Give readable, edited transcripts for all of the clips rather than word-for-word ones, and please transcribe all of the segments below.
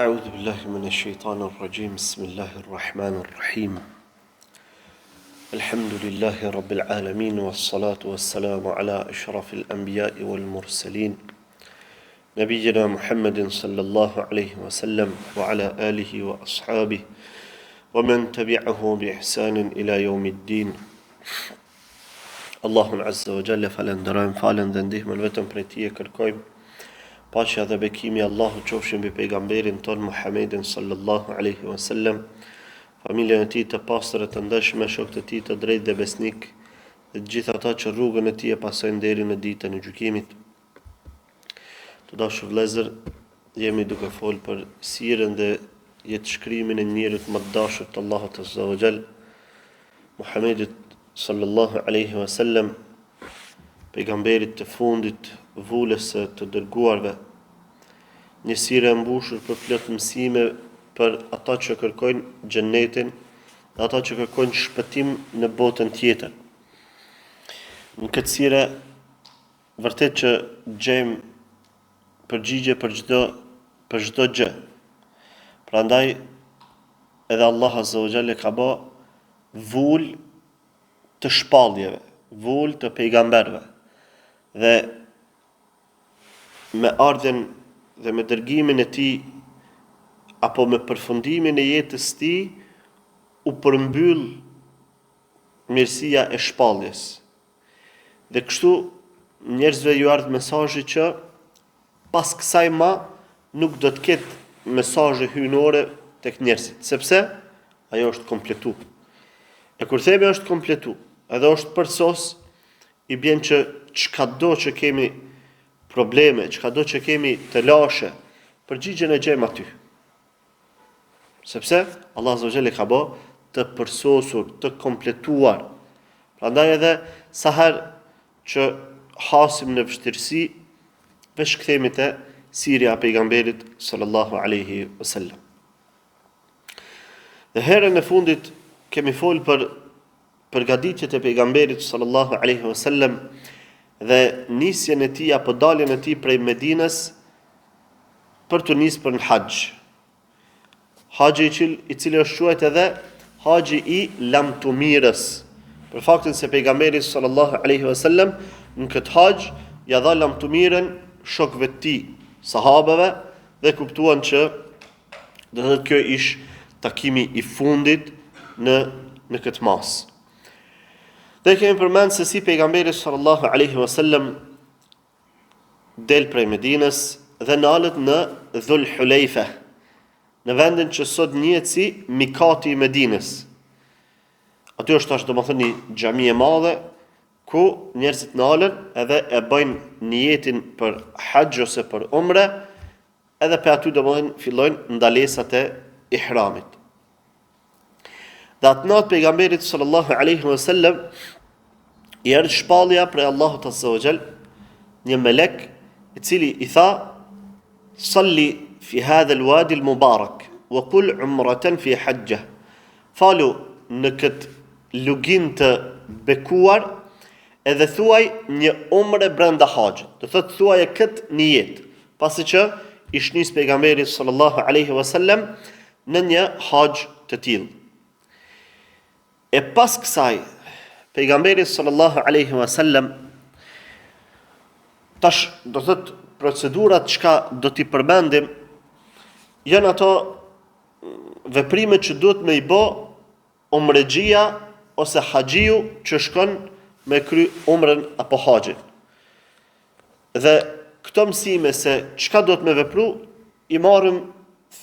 أعوذ بالله من الشيطان الرجيم بسم الله الرحمن الرحيم الحمد لله رب العالمين والصلاة والسلام على أشرف الأنبياء والمرسلين نبينا محمد صلى الله عليه وسلم وعلى آله وأصحابه ومن تبعه بإحسان إلى يوم الدين Allahun Azza wa Jalla falenderojmë, falën dhe ndihmën vetëm prej Tij e kërkojmë. Paqja dhe bekimi Allahu qofshin mbi pejgamberin ton Muhammedin sallallahu alaihi wasallam, familjen e tij të pastër të ndershme, shokët e tij të drejtë dhe besnik, dhe të gjithë ata që rrugën e tij e pasojnë deri në ditën e gjykimit. Të dashur vëllezër, jemi duke folur për sirën dhe jetëshkrimin e njerit më të dashur të Allahut Azza wa Jalla, Muhammedit sallallahu alaihi wasallam, pejgamberit të fundit, vulës të dërguarve, një sirë e mbushur për plot mësime për ata që kërkojnë xhenetin dhe ata që kërkojnë shpëtim në botën tjetër. Në këtë sirë vërtet që gjejmë përgjigje për çdo gjë. Prandaj edhe Allah Azza wa Jalla ka bë vulë të shpalljeve, vulë të pejgamberve. Dhe me ardhen dhe me dërgimin e tij apo me përfundimin e jetës së tij u përmbyll mirësia e shpalljes. Dhe kështu njerëzve ju ardh mesazhi që pas kësaj nuk do të ketë mesazhe hyjnore tek njerëzit, sepse ajo është kompletuar. E kur themi është kompletuar, edhe është përsos, i bjen që çkado që kemi probleme, çkado që kemi të lashe, përgjigjen e gjejmë aty. Sepse Allah Azza wa Jalla ka bë të përsosur, të kompletuar. Prandaj edhe sa herë që hasim në vështirësi, veç kthehemi te sirja e pejgamberit sallallahu alaihi wasallam. Dhe herën e fundit kemi folur për përgatitjet e pejgamberit sallallahu alaihi wasallam dhe nisjen e tij apo daljen e tij prej Medinës për të nisur për në haxh. Haxhi i cili është quajtur edhe haxhi i lamtumirës, për faktin se pejgamberi sallallahu alaihi wasallam në këtë haxh ja dha lamtumirën shokëve të tij, sahabeve, dhe kuptuan që do të thotë kjo ish takimi i fundit në këtë mas. Dhe kemi përmend se si pejgamberi sallallahu alaihi wasallam del prej Medinës dhe nalet në Dhul Hulejfe, në vendin që sot njihet si Mikati i Medinës. Aty është tash domethënë një xhami e madhe ku njerëzit nalen edhe e bëjnë niyetin për haxh ose për umre, edhe për aty domethënë fillojnë ndalesat e ihramit. Dhe atë natë pejgamberit sallallahu alaihi wasallam i erdhi shpallja prej Allahut Azza wa Jall, një melek i cili i tha: "Salli fi hadha al-wadi al-mubarak wa qul umratan fi hajjah." Falu në këtë lugin të bekuar edhe thuaj një umre brenda haxhit. Do thotë thuaje këtë nijet, pasi që ish nis pejgamberi sallallahu alaihi wasallam në një haxh të tillë. E pas kësaj, pejgamberi sallallahu alaihi wasallam tash do thot procedurat çka do t'i përmendim janë ato veprimet që duhet me i bë umrexhia ose haxhiu që shkon me kry umrën apo haxhin. Dhe këto mësime se çka do të me vepru i marrim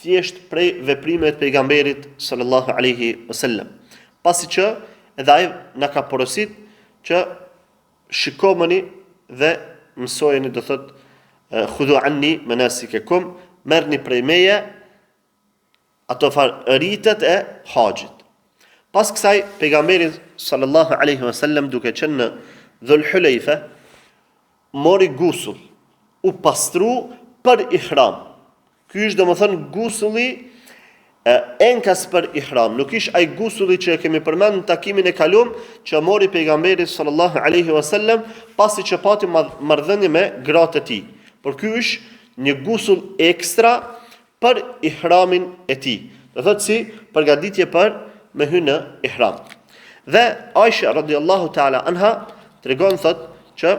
thjesht prej veprimeve të pejgamberit sallallahu alaihi wasallam. Pasi që edhe ai na ka porosit që shikomeni dhe mësojeni, do thot khudhu anni manasikakum, merrni prej meje ato ritet e haxhit. Pas kësaj pejgamberi sallallahu alaihi wasallam duke qenë në Dhul Hulejfe mori gusull, u pastru për ihram. Ky është domethënë gusulli enkas për ihram, nuk ish ai gusulli që kemi përmendur në takimin e kaluam që mori pejgamberi sallallahu alaihi wasallam pasi që pati marrëdhënie me gratë e tij. Por ky është një gusull ekstra për ihramin e tij. Do thotë si përgatitje për me hyrë në ihram. Dhe Aisha radhiyallahu ta'ala anha tregon thotë që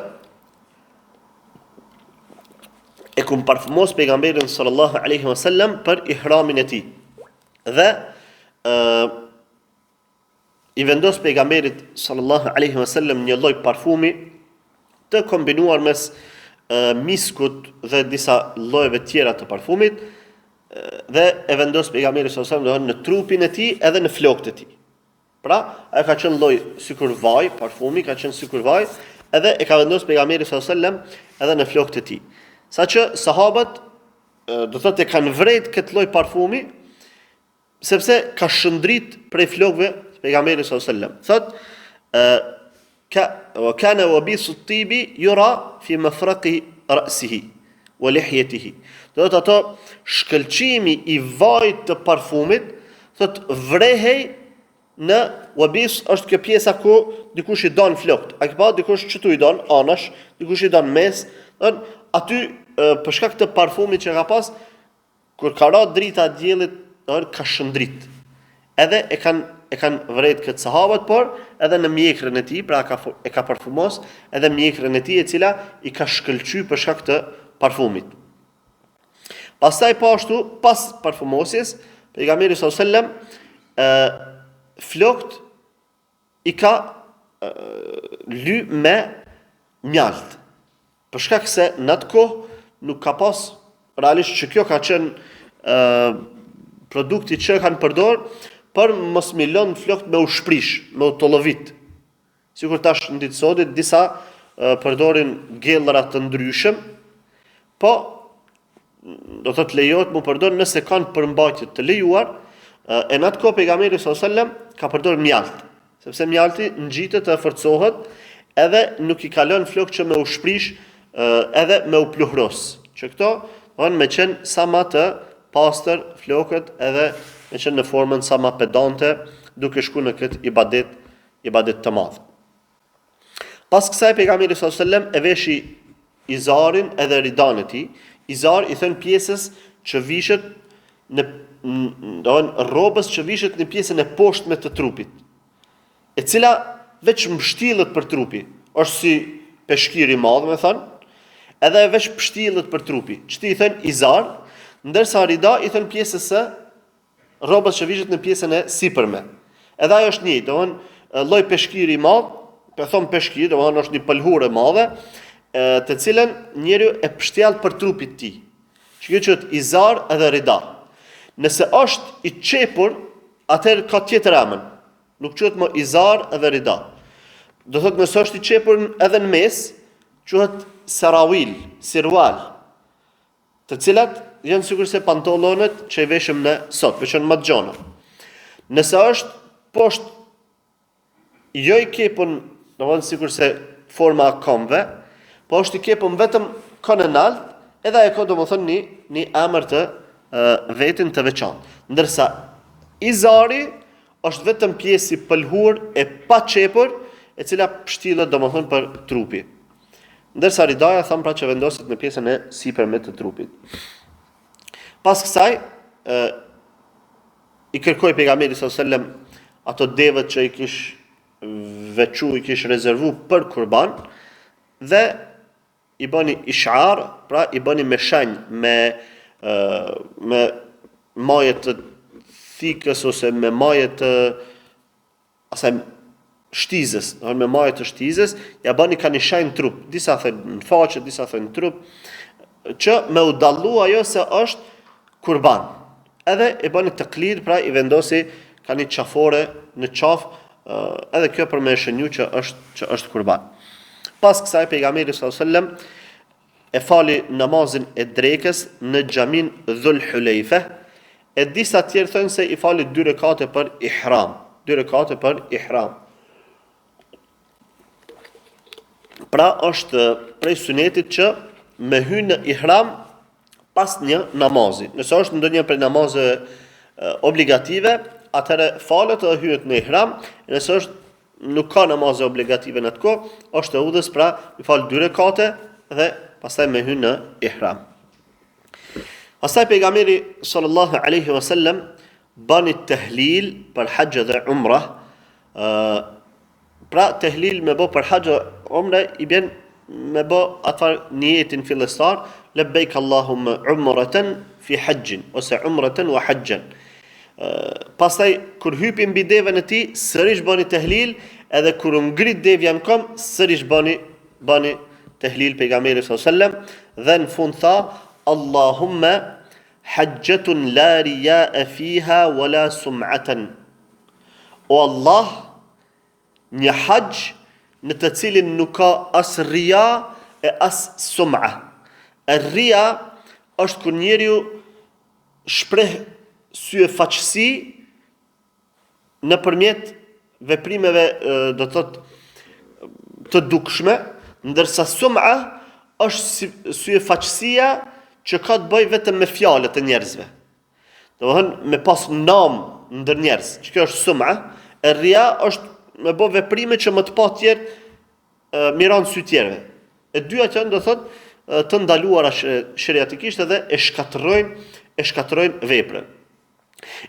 e kum parfumos pejgamberin sallallahu alaihi wasallam për ihramin e tij. Dhe i vendos pejgamberit sallallahu alaihi wasallam një lloj parfumi të kombinuar mes miskut dhe disa llojeve tjera të parfumit, dhe e vendos pejgamberit sallallahu alaihi wasallam në trupin e tij edhe në flokët e tij. Pra, ai ka qenë lloj sikur vaj, parfumi ka qenë sikur vaj, edhe e ka vendosur pejgamberi sallallahu alaihi wasallam edhe në flokët e tij. Saqë sahabët do thotë e kanë vrejt këtë lloj parfumi sepse ka shëndrit prej flokëve të pejgamberit sallallahu alaihi wasallam. Thotë kana wabisu at-tibi yura fi mafraqi ra'sihi wa lihyatihi. Do thotë ato shkëlqimi i vajit të parfumit, thotë vrehej në wabis është kjo pjesa ku dikush i don flokët. A ke pa dikush çtu i don anash, dikush i don mes, aty për shkak të parfumit që ka pas, kur ka ra drita e diellit, ka shëndrit. Edhe e kanë vrejt këtë sahabët, por edhe në mjekrën e tij, pra e ka parfumos edhe mjekrën e tij e cila i ka shkëlqy për shkak të parfumit. Pastaj po ashtu, pas parfumosjes, pejgamberi sallallahu alajhi wasallam flokët i ka ly me mjalt. Për shkak se në atë kohë nuk ka pas realisht që kjo ka qenë produkti që kanë përdor për mos mi lënë flokët me u shprish, me u tollovit. Sikur tash në ditë sotit disa përdorin gellëra të ndryshëm, po do thotë lejohet mu përdor nëse kanë përmbajtje të lejuar. E në atë kohë pejgamberi sallallahu alajhi wasallam ka përdorur mjalt, sepse mjalti ngjitet dhe forcohet, edhe nuk i kalon flokë që me u shprish edhe me u pluhros. Që këto me qenë sa ma të pastër flokët edhe me qenë në formën sa ma pedante, duke shku në këtë ibadet të madh. Pas kësaj pejgamberi sallallahu alajhi wasallam e veshi izarin edhe ridan e tij. Izar i thën pjesës që vishet në rrobës që vishet në pjesën e poshtme të trupit, e cila veç mbështillet për trupi, është si peshkir i madh, me thënë, edhe veç mbështillet për trupi. Çti i thën izar, ndërsa rida i thën pjesës së rrobës që vishet në pjesën e sipërme. Edhe ajo është një, domthonë lloj peshkiri i madh, po thon peshkir, domthonë është një pëlhurë e madhe, të cilën njeriu e mbështjell për trupin e tij. Që quhet izar edhe rida. Nëse është i çepur, atëherë ka tjetër emër. Nuk quhet më izar edhe rida. Do thotë nëse është i çepur edhe në mes, quhet sarawil, sirwal, të cilat janë sigurisht pantollonet që i veshëm në sot, veçan madxona. Nëse është poshtë jo i kepun, domethënë sigurisht forma e këmbëve, po është i kepun vetëm kënë lart, edhe ai ka domethënë një emër të vetën të veçantë. Ndërsa izari është vetëm pjesë i pëlhur e pa çepur, e cila mbështillet domethënë për trupi. Ndërsa ridaja tham pra që vendoset në pjesën e sipërme të trupit. Pas kësaj i kërkoi pejgamberi sallallahu alajhi wasallam ato devët që i kish veçu, i kish rezervu për kurban, dhe i bëni ishar, pra i bëni me shenjë, me maje të thikës ose me maje të asaj shtizës, me maje të shtizës, ja bëni ka një shenjë trup, disa thënë në faqe, disa thënë në trup, që me u dallu ajo se është kurban. Edhe i bëni taklid, pra i vendosi ka një qafore në qafë, edhe kjo për me shënju që është kurban. Pas kësaj pejgamberi sallallahu alajhi wasallam e fali namazin e drekës në xhamin Dhul Hulejfe, e disa tjerë thënë se i fali 2 rekate për ihram, 2 rekate për ihram. Pra është prej sunetit që me hyrë në ihram pas një namazi. Nëse është ndonjë prej namazeve obligative, atëherë falet dhe hyret në ihram. Nëse është nuk ka namazë obligative në atë kohë, është e udhës, pra i fal 2 rekate dhe pastaj me hyrë në ihram. Pastaj pejgamberi sallallahu alaihi wasallam bani tehlil për hajj dhe umrah. Pra tehlil me bë për hajj dhe umrah i bën me bë atë niyetin fillestar, labbaik Allahumma umratan fi hajjin ose umratan wa hajjan. Pastaj kur hypi mbi devën e tij, sërish bani tehlil, edhe kur ngrit devja në kom, sërish bani tehlil pejgamberi sallallahu alaihi wasallam dhe në fund tha Allahumma hajjatun la riya'a fiha wala sum'atan. O Allah, një hajj në të cilin nuk ka as ria e as sum'a. Ria është kur njeriu shpreh sy faqësi nëpërmjet veprimeve do të thotë të dukshme, ndërsa sum'a është sy faqësia që ka të bëjë vetëm me fjalët e njerëzve. Domethënë me pas nam ndër njerëz. Kjo është sum'a. E ria është me bë veprime që më të pa tjerë miran sy tjerëve. E dyja që do thotë të ndaluara sheriatikisht edhe e shkatërrojnë veprën.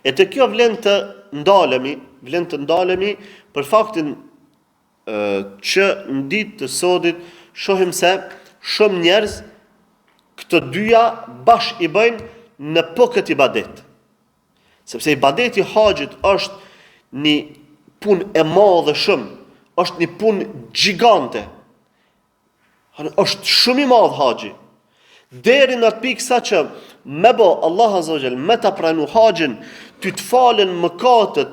E të kjo vlen të ndalemi për faktin që në ditë të sodit shohim se shumë njerëz këtë dyja bashkë i bëjnë në këtë ibadet. Sepse ibadeti haxhit është një punë e madhe shumë, është një punë gjigante. Është shumë i madh haxhi. Deri në atë pikë sa që me bo Allah azza wa jall me ta pranu haxhin, ty të falen mëkatet.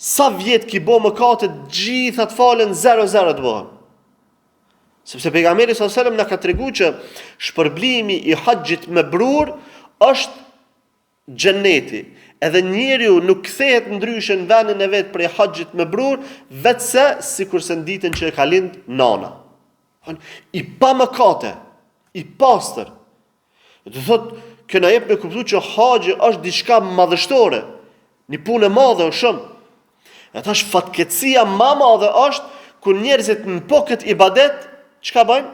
Sa vjet ki bo mëkatet, gjitha të falen 0 të bëhen. Sepse pejgamberi sallallahu alajhi wasallam na ka treguar që shpërblimi i haxhit mabrur është xheneti. Edhe njeriu nuk kthehet ndryshe në vendin e vet për haxhit mabrur, vetëse sikurse në ditën që e ka lind nana. I pa mëkate, i pastër. Do thotë, që na jep me kuptu që haxhi është diçka madhështore, një punë e madhe shumë. E thash fatkeqësia më e madhe është kur njerëzit në këtë ibadet çka bëjnë?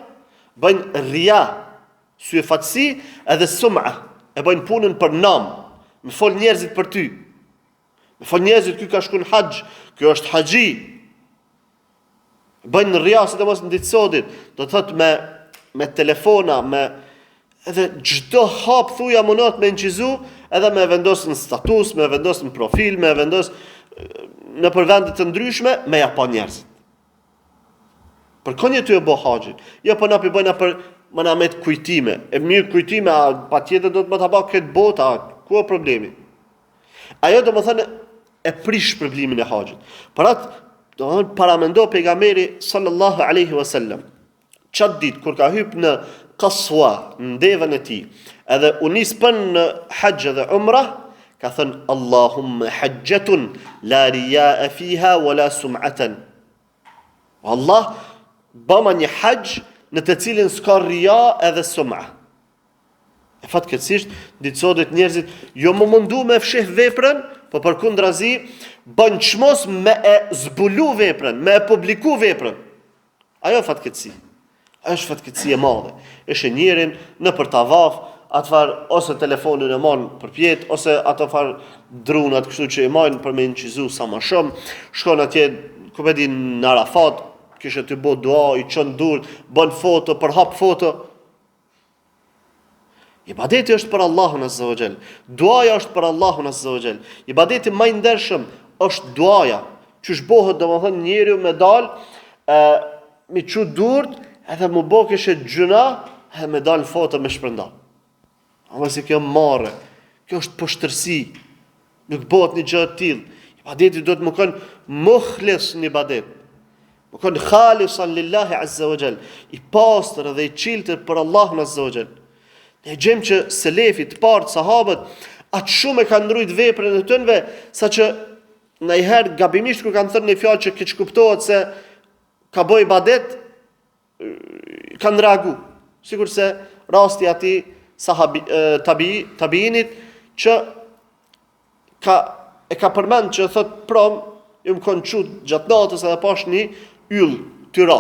Bëjnë ria, syfatësi edhe sum'a. E bëjnë punën për nam. Me fol njerëzit për ty. Me fol njerëzit ky ka shku në haxh, ky është haxhi. Bëjnë ria sidomos në ditë sodit, do të thotë me telefona, me edhe çdo hap thuja munot me incizu, edhe me vendos në status, me vendos në profil, me vendos në për vende të ndryshme me ja pa njerëzit. Për konje të e bo haxhin. Jo për na përbëjna për më na met kujtime. E mirë kujtime, pa tjetër do të më të ba këtë bota, ku e problemi? Ajo do më thënë e prish problemin e haxhit. Për atë, do më thënë paramendo pejgamberi sallallahu alaihi wasallam. Qatë ditë, kur ka hyp në Qaswa, në devën e tij, edhe u nis pën në haxh dhe umrah, ka thënë Allahumma hajjatun la riya'a fiha wala sum'atan. Allah bëma një haxh në të cilin s'ka ria edhe sum'a. E fatkeqësisht ditë sodit njerëzit jo më mundu me fsheh veprën, po përkundrazi bën çmos me e zbulu veprën, me e publiku veprën. Ajo fatkeqësi. Është fatkeqësi e madhe. Është njerin në për tavaf, atëfar ose telefonin e marrën për pjet, ose atëfar drunat kështu që e marrën për me incizu sa më shumë, shkon atje ku vedi në Arafat, kishte të bëj dua, i çon dur, bën foto, për hap foto. Ibadeti është për Allahun azza wa jall. Duaja është për Allahun azza wa jall. Ibadeti më i ndershëm është duaja. Qysh bëhet domethënë njeriu me dal me çu durt, edhe më bë këshë gjuna, edhe me dal foto me shpërnda. Ama se kjo marrë, kjo është poshtërsi, nuk bëhet një gjë të tillë. Ibadeti do të më kënë mukhlis në ibadet. Më kënë khalisan lillahi azza wa jall, i pastër dhe i çiltër për Allahun azza wa jall. Ne gjem që selefit, partë, sahabët, atë shumë e kanë ndrujt veprën e tënve, sa që ndonjëherë gabimisht kur kanë thënë një fjalë që keq kuptohet se ka bëj ibadet, kanë reagu. Sikur se rasti ati tabiinit që ka përmend që thot prom, ju më konë qut gjatë natës edhe pash një yll tyra.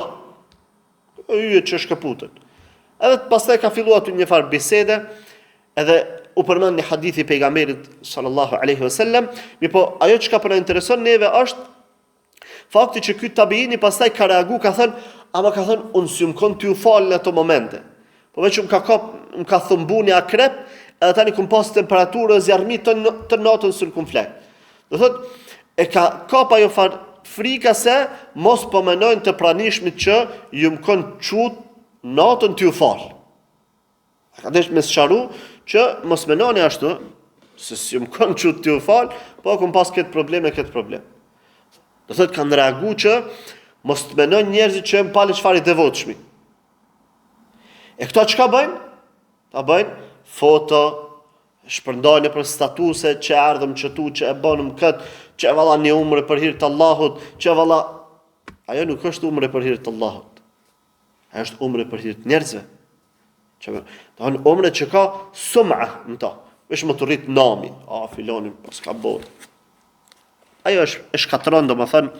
Yjet që shkëputën. Edhe pastaj ka filluar një farë bisede, edhe u përmend një hadithi pejgamberit sallallahu alaihi wasallam, po ajo çka po na intereson neve është fakti që ky tabiini pastaj ka reaguar, ka thënë, ama ka thënë unë s'jum kon t'ju fal në ato momente. Po veç më ka thumbu një akrep, edhe tani kum pas temperaturë zjarmi të natën sul kum flek. Do thot e ka kap ajo frika se mos po menojnë të pranishmit që ju më kon çut natën t'ju fal. Ka desh me sqaru që mos menoni ashtu, se si më kon çut t'ju fal, po kum pas këtë problem. Do thot kanë reaguar që mos të menojnë njerëzit që më palë çfarë devotshmi. E këto çka bëjnë? Ta bëjnë foto, shpërndajnë për statuse që ardhëm që tu, që e bënëm këtë, që e valla një umre për hir të Allahut, që e valla... Ajo nuk është umre për hir të Allahut. Ajo është umre për hir të njerëzve. Do në umre që ka sum'a në ta. Vesh më të rrit nami. Filonin, pas ka bërë. Ajo e shkatron, do më thënë,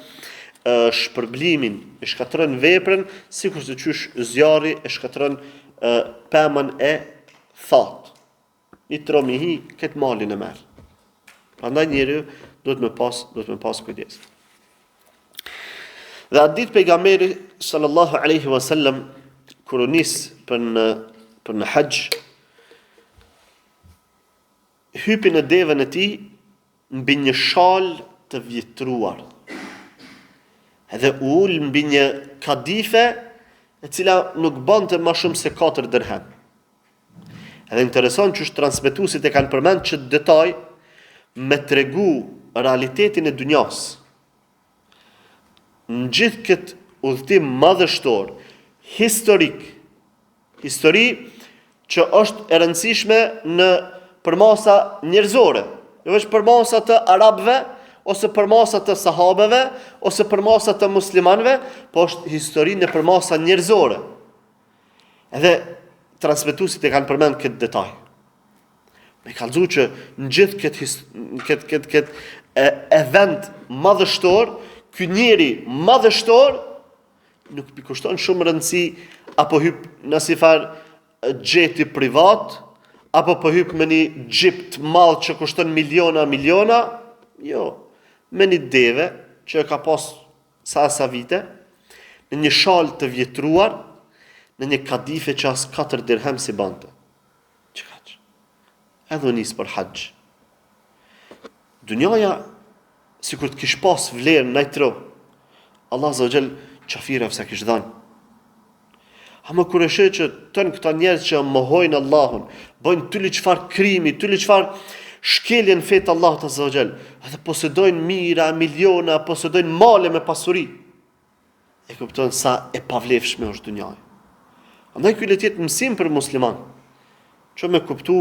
shpërblimin, e shkatron veprën, sikur se qysh zjarri e shkatron pemën e thatë. Një tromi hi, këtë malin e merë. Prandaj njeriu duhet me pas kujdes. Dhe atë ditë pejgamberi sallallahu alaihi wasallam kur u nis për në haxh, hypi në devën e tij mbi një shal të vjetruar. Edhe u ul mbi një kadife e cila nuk bante më shumë se 4 dirhem. Edhe interesant që transmetuesit e kanë përmend që detaj me tregu realitetin e dunjas. Në gjithë këtë udhëtim madhështor, histori që është e rëndësishme në përmasa njerëzore, jo vetëm përmasa të arabëve, ose përmasa të sahabeve, ose përmasa të muslimanëve, po është histori në përmasa njerëzore. Edhe transmetuesit e kanë përmend këtë detaj. Me kallëzu që në gjithë këtë event madhështor, ky njeri madhështor nuk i kushton shumë rëndësi apo hyp në si farë xheti privat, apo po hyp me një xhip të madh që kushton miliona, jo, me një deve që ka pas sa vite, në një shal të vjetruar, në një kadife që as 4 dirhem si bante. Çka? Edhe nis për haxh. Dunjaja sikur të kish pas vlerë najtro. Allah azza wa jall çafira sa kish dhënë. Ama kur e sheh që tën këta njerëz që mohojnë Allahun, bëjnë tyli çfarë krimi, tyli çfarë shkeljen fetë Allahut azza wa jall, edhe posedojnë mira, miliona, posedojnë male me pasuri. E kupton sa e pavlefshme është dunjaja. Andaj ky le të jetë mësim për musliman. Që me kuptu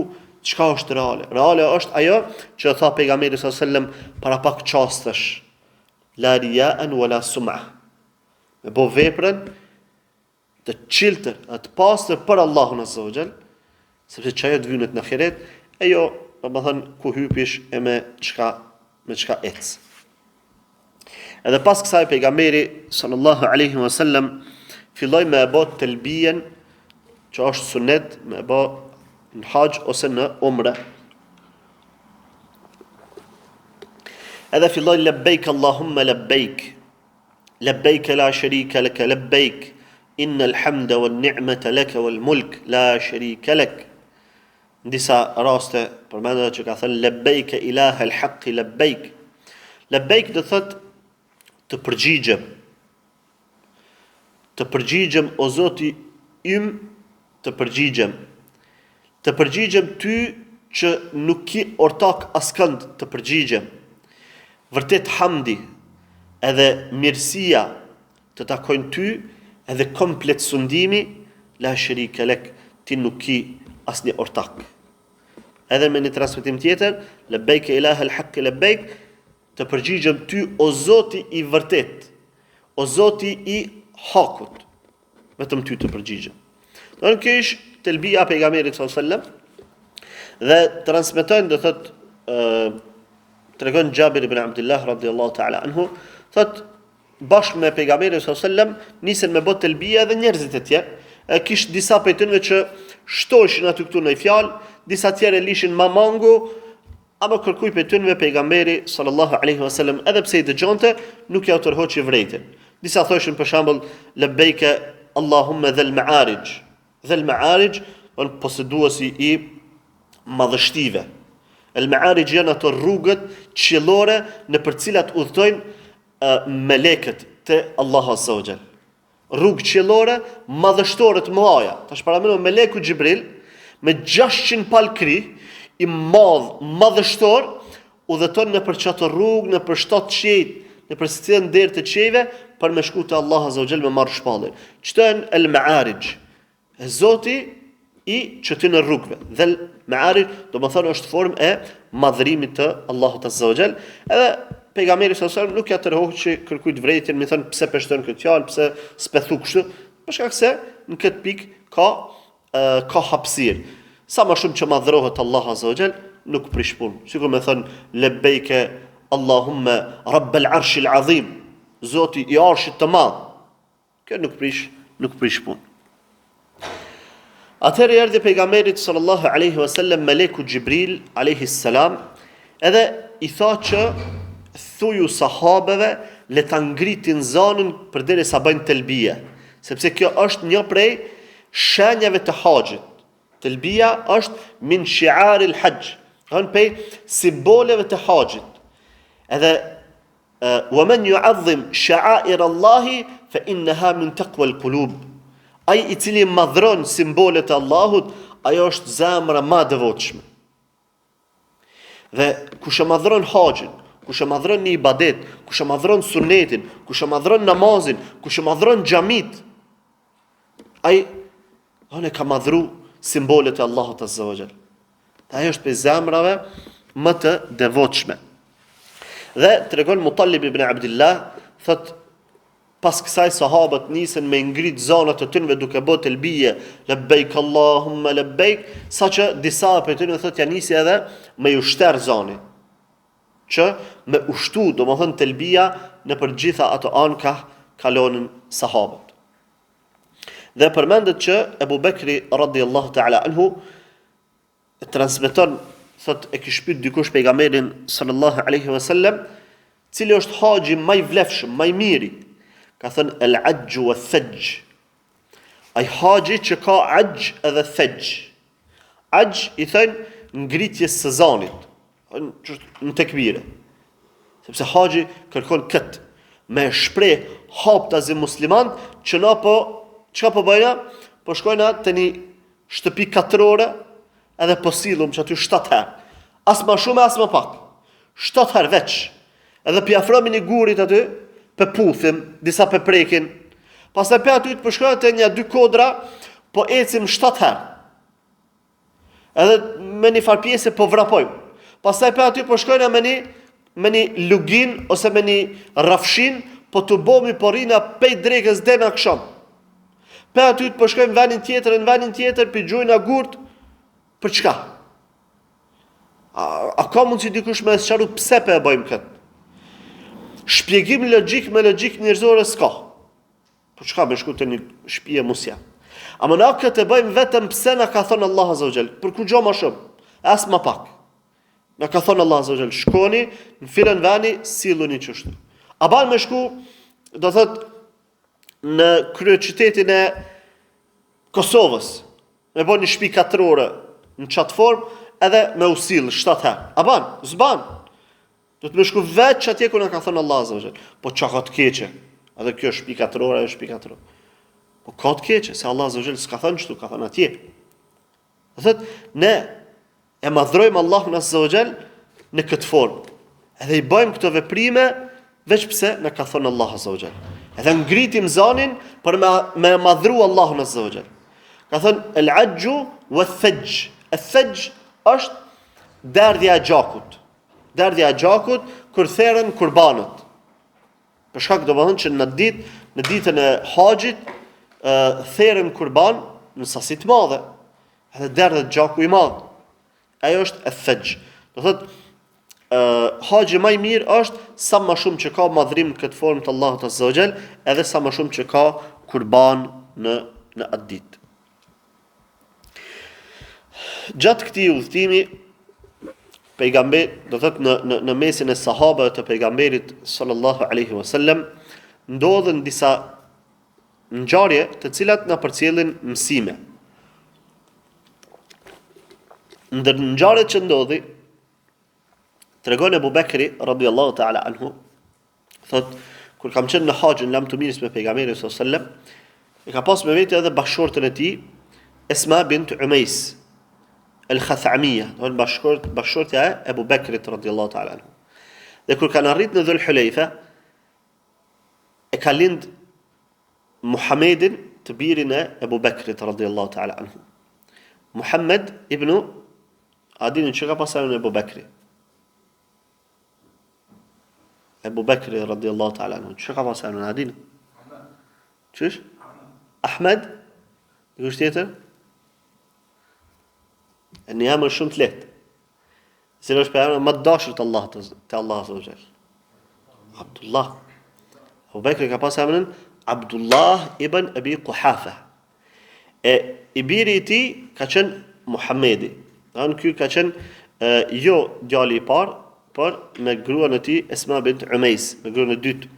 çka është reale. Reale është ajo që tha pejgamberi sallallahu alajhi wasallam para pak çastesh. La riya'an wala sum'a. Me bo veprën të çiltër, të pastër për Allahun azza wa jall, sepse çajo të vynet në ahiret, e jo, domethënë ku hypish e me çka ec. Edhe pas kësaj pejgamberi sallallahu alaihi wasallam filloi me e bë telbijen, që është sunet me bë në haxh ose në umre. Edhe filloi labbaik Allahumma labbaik. Labbaik la sharika lak labbaik. Innal hamda wan ni'mata lak wal mulk la sharika lak. Në disa raste përmendet që ka thënë labbaik ilaha al-haq labbaik. Labbaik do thotë të përgjigjem. Të përgjigjem o Zoti im, të përgjigjem. Të përgjigjem ty që nuk ki ortak askënd të përgjigjem. Vërtet hamdi edhe mirësia të takojnë ty, edhe komplet sundimi, la sharika lak, ti nuk ki asnjë ortak. Edhe me një transmetim tjetër, labbaik ilaha al-haq labbaik, të përgjigjem ty o Zoti i vërtet, o Zoti i hakut, vetëm ty të përgjigjem. Në kish telbia pejgamberit sallallahu alajhi wasallam dhe transmetojnë do thot tregon Jabir ibn Abdullah radhiyallahu ta'ala anhu, thot bashkë me pejgamberin sallallahu alajhi wasallam nisen me bot telbia dhe njerëzit e tjerë, kish disa prej tyre që shtoheshin aty këtu në fjalë, disa tjerë lishin mamangu, apo kërkuj për tynve pejgamberi sallallahu alaihi wasallam, edhe pse i dëgjonte, nuk ja tërhoqi vërejtjen. Disa thoshin për shembull labbaika Allahumma dhal ma'arij. Dhal ma'arij on poseduesi i madhështive. El ma'arij janë ato rrugët qiellore në për cilat udhtojnë melekët te Allahu azza wa jall. Rrugë qiellore madhështore të mëdha. Tash paramendo meleku Xhibril me 600 palkri i madhështor udhëton në për çato rrugë, në për 7 qiell, në për cilën derë të qiejve për me shku te Allahu azza wa jall me marr shpallin. Çto janë el ma'arij? Zoti i çetin në rrugëve. Dhe ma'arij do të thonë është formë e madhërimit të Allahut azza wa jall. Edhe pejgamberi sallallahu alajhi wasallam nuk ja tërhoqi kërkujt vërejtjen, më thon pse peshton këtë fjalë, pse s'pethu kështu, për shkak se në këtë pikë ka hapësirë. Sa më shumë që madhrohet Allahu azza wa jall, nuk prish punë. Sikur më thon labbaika Allahumma rabbal arshil azim. Zoti i arshit të madh. Kjo nuk prish punë. Atëherë erdhi pejgamberi sallallahu alaihi wasallam meleku Xhibril alaihi salam, edhe i tha që thuju sahabeve le ta ngritin zanën përderisa bëjnë telbia, sepse kjo është një prej shenjave të haxhit. Telbia është min shi'aril hajj, kanë prej simboleve të haxhit. Edhe wa man yu'azzim sha'air Allahi fa innaha min taqwa al-qulub. Ai i cili madhron simbolet e Allahut, ajo është zemra më e devotshme. Dhe kush e madhron haxhin, kush e madhron një ibadet, kush e madhron sunetin, kush e madhron namazin, kush e madhron xhamit, ai ka madhru simbolet e Allahut azza wa jall. Ajo është për zemrave më të devotshme. Dhe tregon Mutallib ibn Abdullah, thot pas kësaj sahabët nisën me ngrit zanat të tyre duke bërë telbije, labbaik Allahumma labbaik, saqë disa prej tyre thotë ja nisi edhe me ushter zani. Që me ushtu, domethënë telbia në për gjitha ato anka kalonin sahabët. Dhe përmendet që Ebu Bekri radhiyallahu ta'ala anhu transmeton, thot e kish pyet dikush pejgamberin sallallahu alaihi wasallam, cili është haxhi më i vlefshëm, më i miri? Ka thënë el ajj wa thajj. Ai haxhi që ka ajj edhe thajj. Ajj i thënë ngritjes së zanit, në tekbire. Sepse haxhi kërkon këtë, me shpreh haptazi musliman që na çka po bëjna? Po shkojna te një shtëpi katrore, edhe po sillum që aty 7 herë. As më shumë, as më pak. 7 herë veç. Edhe pi afrohemi një gurit aty, pe puthim, disa pe prekin. Pastaj pe aty të përshkojnë te një 2 kodra, po ecim 7 herë. Edhe me një far pjesë po vrapojmë. Pastaj pe aty përshkojnë me një lugin ose me një rafshin, po të bomi porina pej drekës dhe në aksham. Pe aty të përshkojmë në vendin tjetër, për gjujnë a gurt, për çka? A ka mund që dikush me sqaru pse pe e bëjmë këtë? Shpjegim logjik me logjik njerëzore s'ka. Po çka me shku te një shtëpi e musja. Ama na këtë e bëjmë vetëm pse na ka thënë Allah azza wa jall, për kujt më shumë, as më pak. Na ka thënë Allah azza wa jall, shkoni në filën vani, silluni çështën. A ban me shku, do thot në kryeqytetin e Kosovës, me bën një shtëpi katrore në çat formë, edhe me usill 7 herë. A ban? S'ban. Do të më shku veç atje ku na ka thënë Allah azza wa jall. Po çka ka të keqe? Edhe kjo është shtëpi katrore, është shtëpi katrore. Po ka të keqe, se Allah azza wa jall s'ka thënë kështu, ka thënë atje. Do thotë ne e madhrojmë Allahun azza wa jall në këtë formë. Edhe i bëjmë këto veprime veç pse na ka thënë Allah azza wa jall. Edhe ngritim zanin për me madhru Allahun azza wa jall. Ka thënë el ajju wa thajj. El thajj është derdhja e gjakut. Derdhja e gjakut kur theren kurbanët. Për shkak domethënë që në ditën e haxhit theren kurban në sasi të madhe. Edhe derdhet gjaku i madh. Ajo është el-thajj. Do thotë haxhi më i mirë është sa më shumë që ka madhrim në këtë formë të Allahut azza wa jall, edhe sa më shumë që ka kurban në atë ditë. Gjatë këtij udhëtimi pejgamber, do thot në mesin e sahabëve të pejgamberit sallallahu alaihi wasallam ndodhen disa ngjarje të cilat na përcjellin mësime. Ndër ngjarjet që ndodhi, tregon Abu Bekri radhiyallahu ta'ala anhu, thot kur kam qenë në haxhin lam të mirës me pejgamberin sallallahu alaihi wasallam, e ka pas me vete edhe bashkëshortën e tij, Esma bint Umeis al-Khathamiyya, do bashkëshortja e Abu Bekrit radhiyallahu ta'ala anhu. Dhe kur kanë arrit në Dhul Hulejfa, e ka lind Muhammedin, të birin e Abu Bekrit radhiyallahu ta'ala anhu. Muhammed ibn Adin që ka pasur në Abu Bekri. Abu Bekri radhiyallahu ta'ala anhu, që ka pasur në Adin? Çish? Ahmed? Dikush tjetër? Një emër shumë të lehtë. Cili është për më të dashur të Allahut, te Allahu azza wa jall. Abdullah. Abu Bekri ka pasur emrin Abdullah ibn Abi Quhafa. E i biri i tij ka qenë Muhammedi. Ky ka qenë jo djali i parë, por me gruan e tij Esma bint Umeis, me gruan e dytë.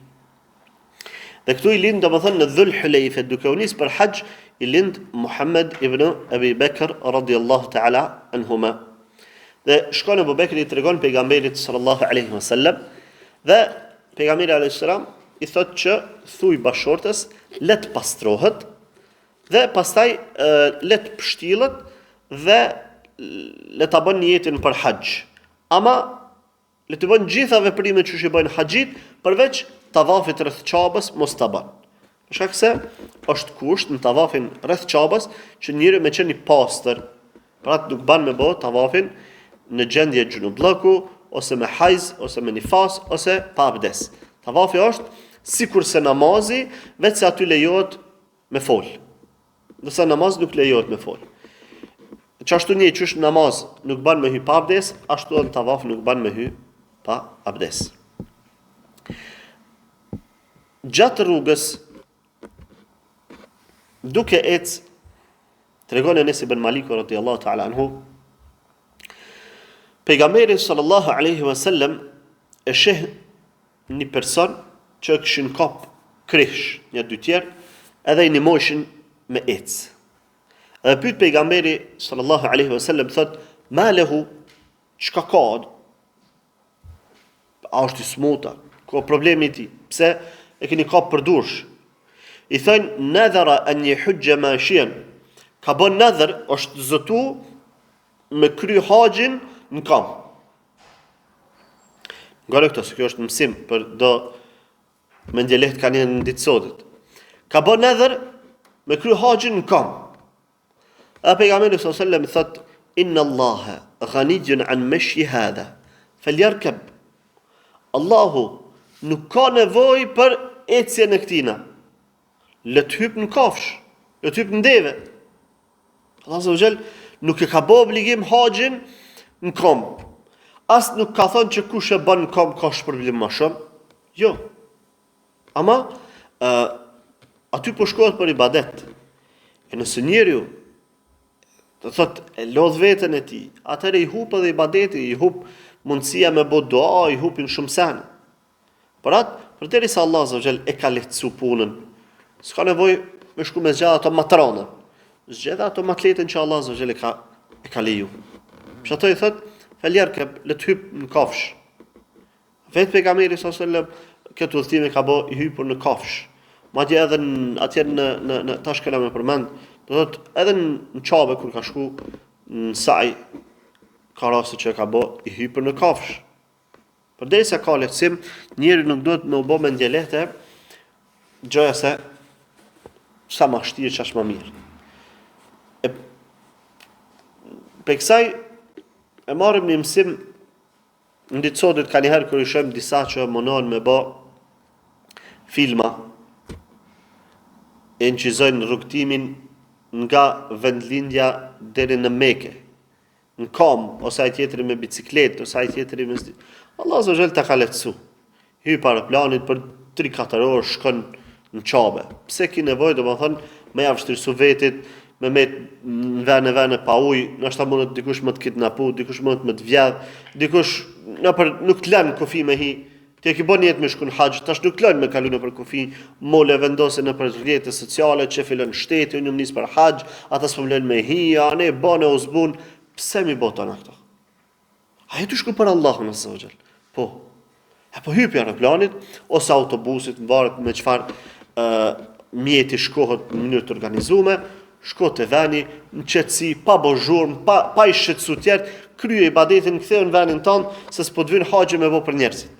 Dhe këtu i lind domethënë në Dhul Hulejfa, duke u nis për hax, i lind Muhammed ibn Abi Bekr radhiyallahu ta'ala anhuma. Dhe shkon Abu Bekri i tregon pejgamberit sallallahu alaihi wasallam, dhe pejgamberi alayhis salam i thotë që thuj bashortës le të pastrohet dhe pastaj le të pështillet dhe le ta bën niyetin për hax. Ama le të bën gjitha veprimet që i bën haxhit, përveç tavafit rreth Qabës mos ta bën. Për shkak se është kusht në tavafin rreth Qabës që njëri me qenë i pastër, pra nuk ban me bë tavafin në gjendje xhunublloku ose me hajz ose me nifas ose pa abdes. Tavafi është sikur se namazi, vetë se aty lejohet me fol. Ndërsa namaz nuk lejohet me fol. Qashtu një qysh namaz nuk ban me hy pa abdes, ashtu në tavaf nuk ban me hy pa abdes. Gjatë rrugës, duke ec, tregon Enes ibn Maliku radhiyallahu ta'ala anhu, pejgamberi sallallahu alaihi wasallam e sheh një person që kishin kap krish, një dy tjerë, edhe i nimoshin me ec. Edhe pyet pejgamberi sallallahu alaihi wasallam, thot: "Ma lahu, çka ka? A është i smuta? Ka problemi i tij? Pse e keni kap për dursh?" I thënë: "Nadhara an yahujja mashiyan." Ka bën nadhër, është zëtu me kry haxhin në kam. Gjallë këtë, kjo është mësim për do mendje lehtë kanë në ditë sotit. Ka bën nadhër me kry haxhin në kam. A pejgamberi sallallahu alaihi wasallam thot: "Inna Allaha ghaniyun an mashi hadha, falyarkab." Allahu nuk ka nevojë për ecjen e këtina. Le të hyp në kafsh, le të hyp në deve. Allah azza wa jall nuk e ka bë obligim haxhin në kom. As nuk ka thonë që kush e bën në kom ka shpërblim më shumë. Jo. Ama aty po shkohet për ibadet. E nëse njeriu do thot e lodh veten e tij, atëherë i hup edhe ibadeti, i hup mundësia me bë dua, i hupin shumë sen. Por përderisa Allah azza wa jall e ka lehtësu punën, s'ka nevojë me shku me zgjidh ato matrona. Zgjedh ato matletën që Allah azza wa jall e ka leju. Që ato i thot, "Faljarkab, le të hyp në kafsh." Vetë pejgamberi sallallahu alajhi wasallam këtë udhëtim ka bë i hypur në kafsh. Madje edhe atje në tash që më përmend, do thot edhe në Qabe kur ka shku në saj, ka raste që ka bë i hypur në kafsh. Përderisa ka lehtësim, njeriu nuk duhet me u bë mendje lehtë, gjoja se sa më vështirë çash më mirë. Për kësaj e marrim një mësim në ditë sotit ka njëherë kër i shohim disa që munohen me bë filma, e inqizojnë rrugtimin nga vendlindja deri në Mekë, në kam, ose ai tjetri me bicikletë, ose ai tjetri me Allah azza wa jall ta ka lehtësu. Hy para planit për 3-4 orë shkon në Qabe. Pse ki nevojë domethënë me ja vështirësu vetit, në vene pa ujë, nështë ta mundet dikush më të kidnapu, dikush mundet më të vjedh, dikush nuk të lënë kufi me hi, ti e ki bën jetë me shku në haxh, tash nuk lënë me kalu në për kufi, mole vendosin në për rrjete sociale, që fillon shteti, unë nis për haxh, ata s'po lënë me hi, ne bane o zbun, pse mi boton këto? A jetu shku për Allahun azza wa jall? Po. Po hypja në planit, ose autobusit, varet me çfarë mjeti shkohet në mënyrë të organizume, shko të veni, në qetësi, pa bozhurm, pa i shqetësu tjertë, krye ibadetin, ktheu në venin tonë, se s'po të vynë haxhi me bo për njerëzit.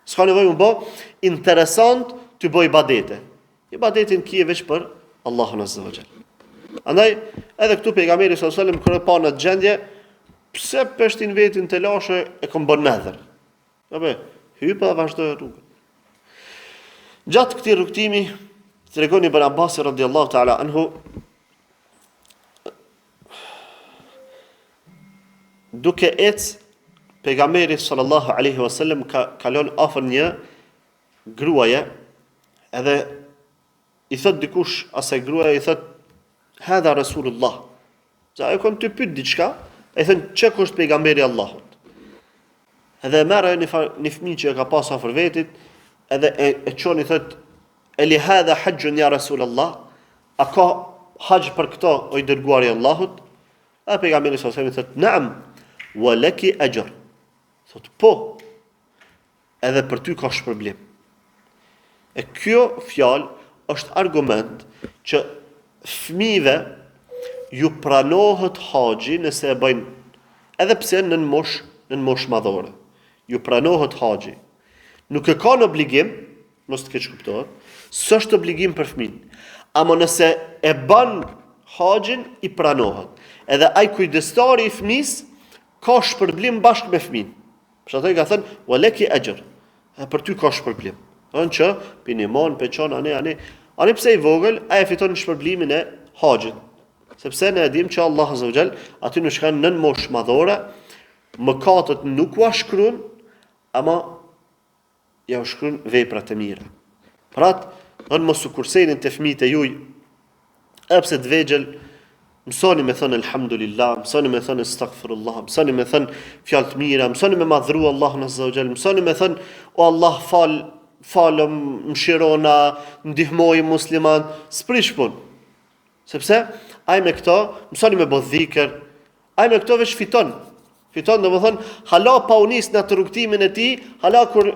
S'ka nevojë më bo interesant të bëj ibadete. Ibadetin kije veç për Allahun azza wa jall. Andaj, edhe këtu pejgamberi sallallahu alajhi wasallam kur pa në gjendje, pse peshtin vetin të lashe e kom bën nedhër. Apo, hypa vazhdoi rrugën. Gjatë këtij rrugtimi, tregon Ibn Abbas radhiyallahu ta'ala anhu, duke ecë pejgamberi sallallahu alaihi wasallam kalon afër një gruaje, edhe i thot dikush asaj gruaje, i thot hadha rasulullah. Sa e kon të pyet diçka, e thën çka është pejgamberi Allahut. Edhe merr një fëmijë që e ka pas afër vetit, edhe e çon i thot eli hadha hajjun ya rasulullah, a ka haxh për këto o i dërguari i Allahut? A pejgamberi sallallahu alaihi wasallam thot na'am wa laki ajr. Thot po, edhe për ty ka shpërblim. E kjo fjalë është argument që fëmijëve ju pranohet haxhi nëse e bëjnë, edhe pse në mosh madhore. Ju pranohet haxhi. Nuk e ka në obligim, mos të keq kuptohet, s'është obligim për fëmin. Ama nëse e bën haxhin, i pranohet. Edhe ai kujdestari i fëmis ka shpërblim bashkë me fëmin. Për shkak ka thënë walaki ajr. Për ty ka shpërblim. Thonë që pinimon, peçon ane pse i vogël, ai fiton shpërblimin e haxhit. Sepse ne e dim që Allah azza wa jall aty nuk shkon nën mosh madhore, mëkatet nuk u shkruan, ama ja u shkruan veprat e mira. Pra, thonë mos u kursenin të fëmijët e juaj, pse të vegjël, mësoni me thënë elhamdulillah, mësoni me thënë astaghfirullah, mësoni me thënë fjalë të mira, mësoni me madhru Allahun azza wa jall, mësoni me thënë o Allah falëm, mëshirona, ndihmoj musliman, s'prish punë. Sepse ai me këto mësoni me bë dhikr, ai me këto veç fiton. Fiton, domethënë, hala pa u nis në rrugtimin e tij, hala kur,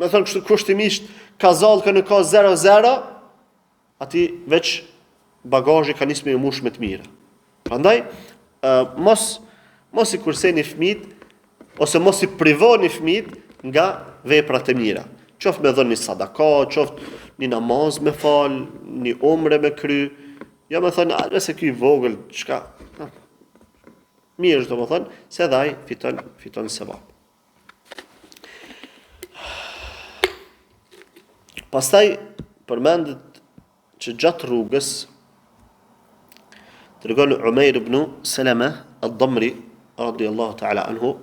me thënë kështu kushtimisht, ka zallë në ka 0-0, aty veç bagazhi ka nisë me mush me të mira. Prandaj, mos i kurseni fëmijët, ose mos i privoni fëmijët nga veprat e mira. Qoftë me dhënë një sadaka, qoftë një namaz me fal, një umre me kry, ja me thënë, nëse ky vogël, çka? Mirë, domethënë, se dhaj fiton sevap. Pastaj përmendet që gjatë rrugës tregon Umair ibn Salama ad-Damri radiyallahu ta'ala anhu,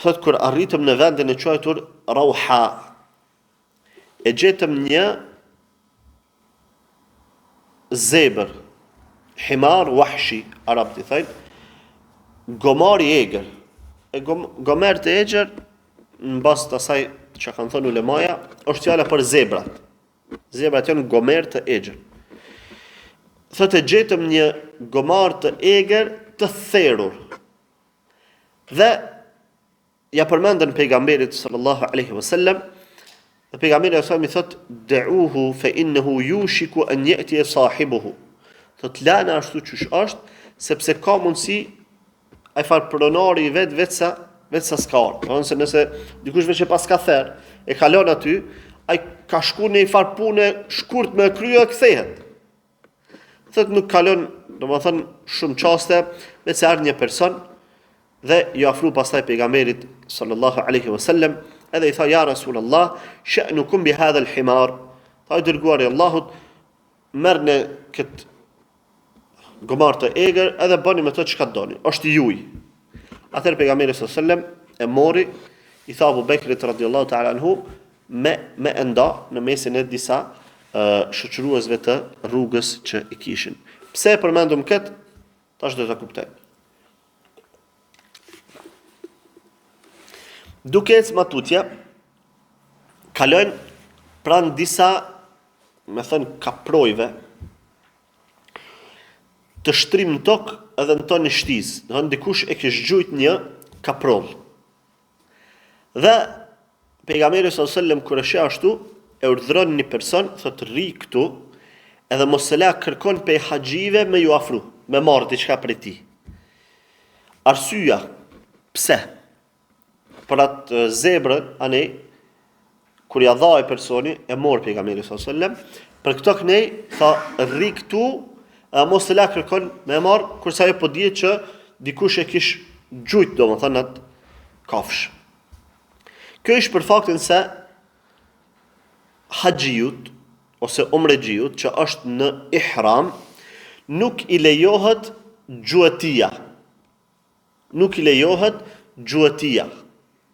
thot kur arritëm në vendin e quajtur Rauha, e gjetëm një zebër, himar wahshi, arabët i thajnë, gomar i egër. E gomer të egër, në bas të asaj që kanë thënë ulemaja, është fjala për zebrat. Zebrat janë gomer të egër. Thotë e gjetëm një gomar të egër të therur. Dhe ja përmendën pejgamberit sallallahu alaihi wasallam, dhe pejgamberi sallallahu alaihi wasallam thotë da'uhu fa innahu yushiku an ya'ti sahibuhu. Thotë lana ashtu çush është, sepse ka mundësi ai fal pronari i vetsa s'ka. Ose nëse dikush veç e pas ka therr, e kalon aty, ai ka shku në një far punë shkurt me krye kthehet. Thotë nuk kalon, domethënë shumë çaste, me se ardh një person dhe i ofru pastaj pejgamberit sallallahu alaihi wasallam, edhe i tha ja Rasulullah, sha'nukum bi hadha al-himar. Tha dërguari i Allahut, merrni kët gomar të egër edhe bëni me to çka doni. Është i juaj. Atëherë pejgamberi sallallahu alaihi wasallam e mori, i tha Abu Bekrit radhiyallahu ta'ala anhu, me enda në mesin e disa shoqëruesve të rrugës që i kishin. Pse e përmendum këtë? Tash do ta kuptoj. Duke ecë matutja, kalojnë pranë disa, me thënë, kaprojve të shtrim në tokë edhe në tonë një shtizë. Në thënë, dikush e kish gjujt një kaprol. Dhe pejgamberi s.a.s. kur e sheh ashtu, e urdhëron një person, thotë rri këtu, edhe mos e la kërkon pe haxhive me ju afru, me marr diçka prej tij. Arsyeja, pse? Për atë zebrën, anej, kur ja dha e personi, e mor pejgamberi s.a.s. Për këto kënej, tha rri këtu, mos e la kërkon me marr, kurse ajo po dihet që dikush e kish gjujt, domethënë atë kafsh. Kjo ishte për faktin se haxhiut ose umrexhiut që është në ihram nuk i lejohet gjuetia. Nuk i lejohet gjuetia.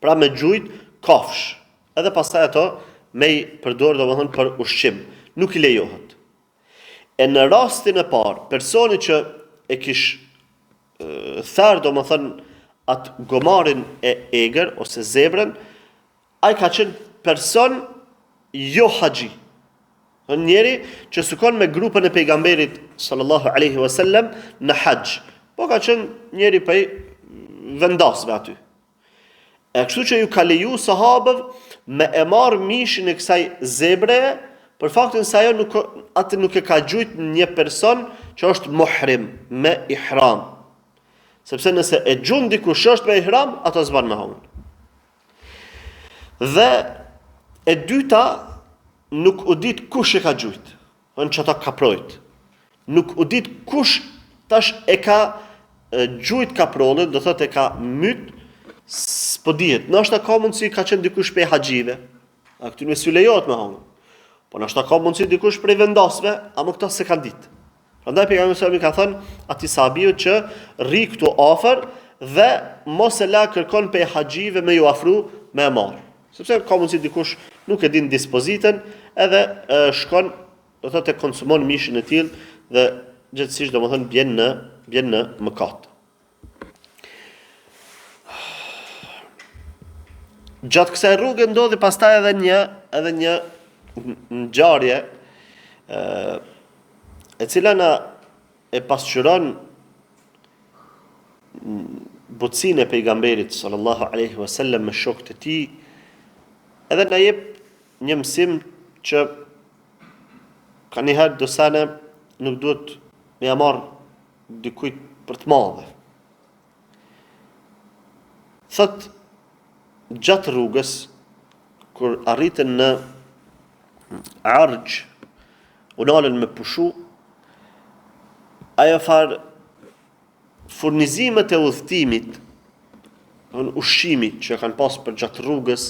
Pra me gjujt kafsh. Edhe pastaj ato me i përdor domethënë për ushqim. Nuk i lejohet. E në rastin e parë, personi që e kish tharë domethënë atë gomarin e egër ose zebrën, ai ka qenë person jo haxhi. Njeri që sukon me grupën e pejgamberit sallallahu alaihi wasallam në haxh. Po ka qenë njeri prej vendasve aty. E kështu që ju ka leju sahabëv me e marr mishin e kësaj zebre, për faktin se ajo atë nuk e ka gjujt një person që është muhrim me ihram. Sepse nëse e gjun dikush është me ihram, ato s'ban me hamun. Dhe e dyta, nuk u dit kush e ka gjujt. Në që ata kaprojt. Nuk u dit kush tash e ka gjujt kaprollet, do thot e ka myt, s'po dihet. Nashta ka mundësi ka qenë dikush prej haxhive. A këtu nuk s'u lejohet me hamun. Po nashta ka mundësi dikush prej vendasve, ama këta se kanë ditë. Prandaj pejgamberi sallallahu alajhi wasallam ka thënë atij sahabiut që rri këtu afër dhe mos e la kërkon prej haxhive me ju afru me marr. Sepse ka mundësi dikush nuk e din dispozitën edhe shkon, do thotë konsumon mishin e tillë dhe gjithsesi domethënë bjen në mëkat. Gjatë kësaj rruge ndodhi pastaj edhe një ngjarje e cila na e pasqyron butësinë e pejgamberit sallallahu alaihi wasallam me shokët e tij, edhe na jep një mësim që ka njëherë dosane nuk duhet me ja marr dikujt për të madhe. Thot, gjatë rrugës, kur arritën në Argj, u nalën me pushu, ajo farë furnizimet e udhëtimit, ushqimit që kanë pasur për gjatë rrugës,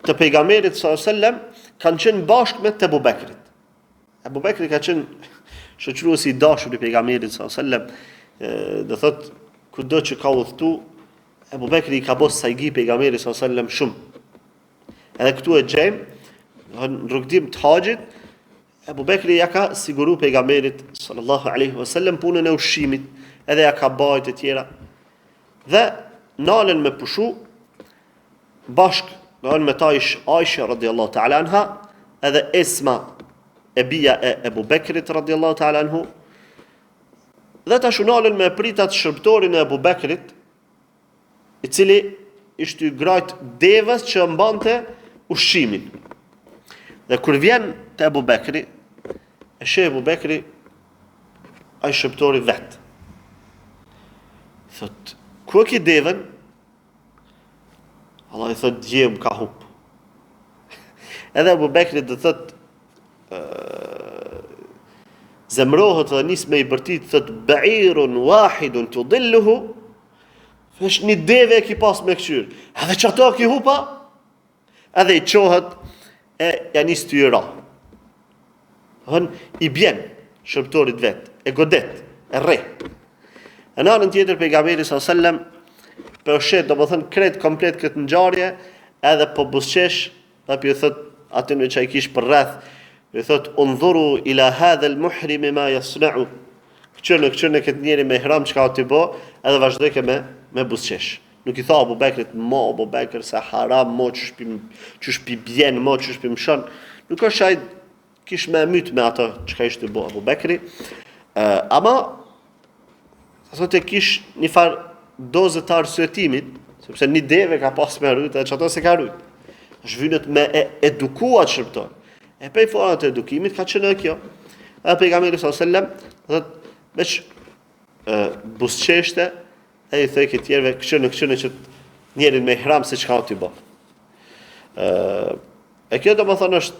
të pejgamberit sallallahu alajhi wasallam kanë qenë bashkë me të Abu Bekrit. Abu Bekri ka qenë shoqëruesi i dashur i pejgamberit sallallahu alajhi wasallam, do thotë kudo që ka udhëtu, Abu Bekri i ka bos sajgi pejgamberit sallallahu alajhi wasallam shumë. Edhe këtu e gjejmë në rrugtim të haxhit, Abu Bekri ja ka siguru pejgamberit sallallahu alaihi wasallam punën e ushqimit, edhe ja ka bajt e tjera. Dhe nalen me pushu bashkë, nalen me ta ish Aisha radhiyallahu ta'ala anha, edhe Esma e bija e Abu Bekrit radhiyallahu ta'ala anhu. Dhe ta shunalen me pritat shërbëtorin e Abu Bekrit, i cili ishte i grajt devës që mbante ushqimin. Dhe kur vjen te Abu Bekri, e sheh Abu Bekri ai shërbëtori vet. Thot, ku e ki devën? Allah i thot, djem ka hup. Edhe Abu Bekri dhe thot, zemrohet dhe nis me i bërtit, thot, ba'irun wahidun të dhilluhu, është një deve e ki pas me këqyr. Edhe që ato ki hupa, edhe i qohet e janis të jëra. I bjen shërbëtorit vet, e godet, e re. E në anën tjetër pejgamberi sallallahu alajhi wasallam për shet, do më thënë kret komplet këtë ngjarje, edhe po busqesh, dhe për ju thët aty në që i kish për rreth, I thot undhuru ila hadha al-muhrim ma yasna'u. Këçën e këtë njeri me ihram çka ti bë, edhe vazhdojke me buzëqesh. Nuk i tha Abu Bekrit, mo Abu Bekr se haram, mo çu shpi bjen, mo çu shpi mshon. Nuk është ai kish me myt me ato çka ishte bë Abu Bekri. Ama thotë kish një far dozë të arsyetimit, sepse një deve ka pas me rrit, edhe çato se ka rrit. Zhvynët me edukuar shërptor. E prej fora të edukimit ka qenë kjo. Edhe pejgamberi sallallahu alajhi wasallam thotë veç buzëqeshte e i thoi këtë tjerëve këçënë që njerin me ihram se çka ti bë. E kjo do të thonë është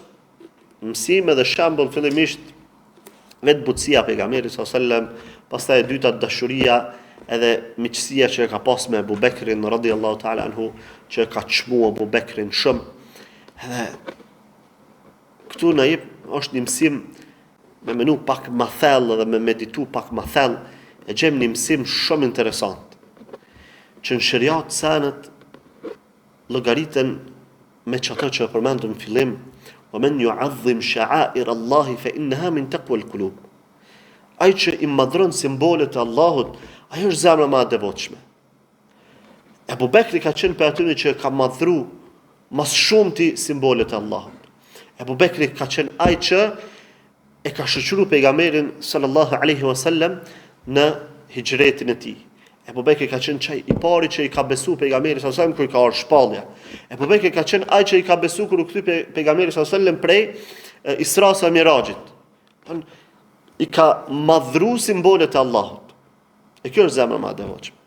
mësim edhe shembull fillimisht vetë butësia pejgamberit sallallahu alajhi wasallam, pastaj e dyta dashuria edhe miqësia që ka pas me Abu Bekrin radhiyallahu ta'ala anhu, që ka çmuar Abu Bekrin shumë. Edhe këtu na jep është një mësim me menu pak më thellë dhe me meditu pak më thellë, e gjem një mësim shumë interesant. Që në shariat sanët llogaritën me çato që përmendëm në fillim, wa man yu'azzim sha'air Allah fa innaha min taqwa al-qulub. Ai që i madhron simbolet e Allahut, ajo është zemra më e devotshme. Abu Bekri ka qenë për atyre që ka madhru mas shumti simbolet e Allahut. Abu Bekri ka qenë ai që e ka shoqëruar pejgamberin sallallahu alaihi wasallam në hijretin e tij. Abu Bekri ka qenë çaj i pari që i ka besu pejgamberit sallallahu alaihi wasallam kur i ka ardhur shpallja. Abu Bekri ka qenë ai që i ka besu kur u kthy pejgamberi sallallahu alaihi wasallam prej Isra sa Mirajit. I ka madhru simbolet e Allahut. E kjo është zemra më e devotshme.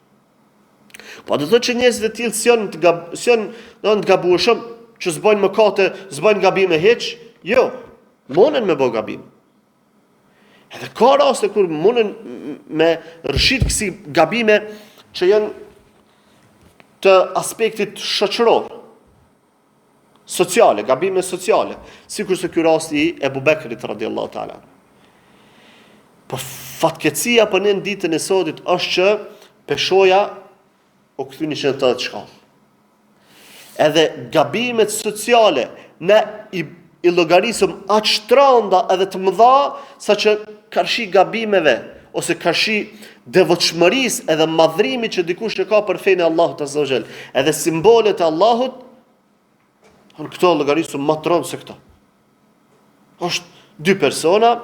Po do të thotë që njerëzit e tillë janë të gabueshëm, që s'bojnë mëkate, s'bojnë gabime hiç, jo, munden me bë gabim. Edhe ka raste kur munden me rrshit kësi gabime që janë të aspektit shoqëror, sociale, gabime sociale, sikur se ky rasti i Abu Bekrit radhiyallahu ta'ala. Po fatkeqësia për në ditën e sotit është që peshoja u kthy në 180 shkallë. Edhe gabimet sociale ne i llogarisëm aq shtrënda edhe të mëdha saqë karshi gabimeve ose karshi devotshmërisë edhe madhrimit që dikush e ka për fenë e Allahut azza wa jall. Edhe simbolet e Allahut këto llogarisëm më të rëndë se këto. Është dy persona,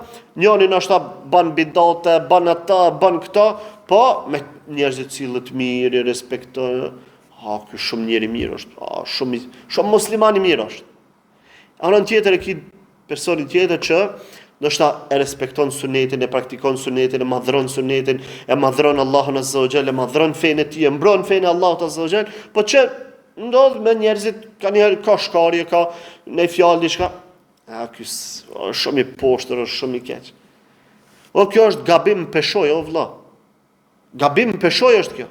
njëri ndoshta ban bidate, ban ata, ban këto, po me njerëz të cilët mirë, respektojnë, ky shumë njeri mirë është, shumë musliman i mirë është. Anën tjetër e ki personi tjetër që ndoshta e respekton sunetin, e praktikon sunetin, e madhron sunetin, e madhron Allahun azza wa jall, e madhron fenë e tij, e mbron fenë e Allahut azza wa jall, po që ndodh me njerëzit ka shkarje, ka në fjalë diçka. Ky shumë i poshtër, është shumë i keq. O kjo është gabim peshoj, o vëlla. Gabim peshoj është kjo.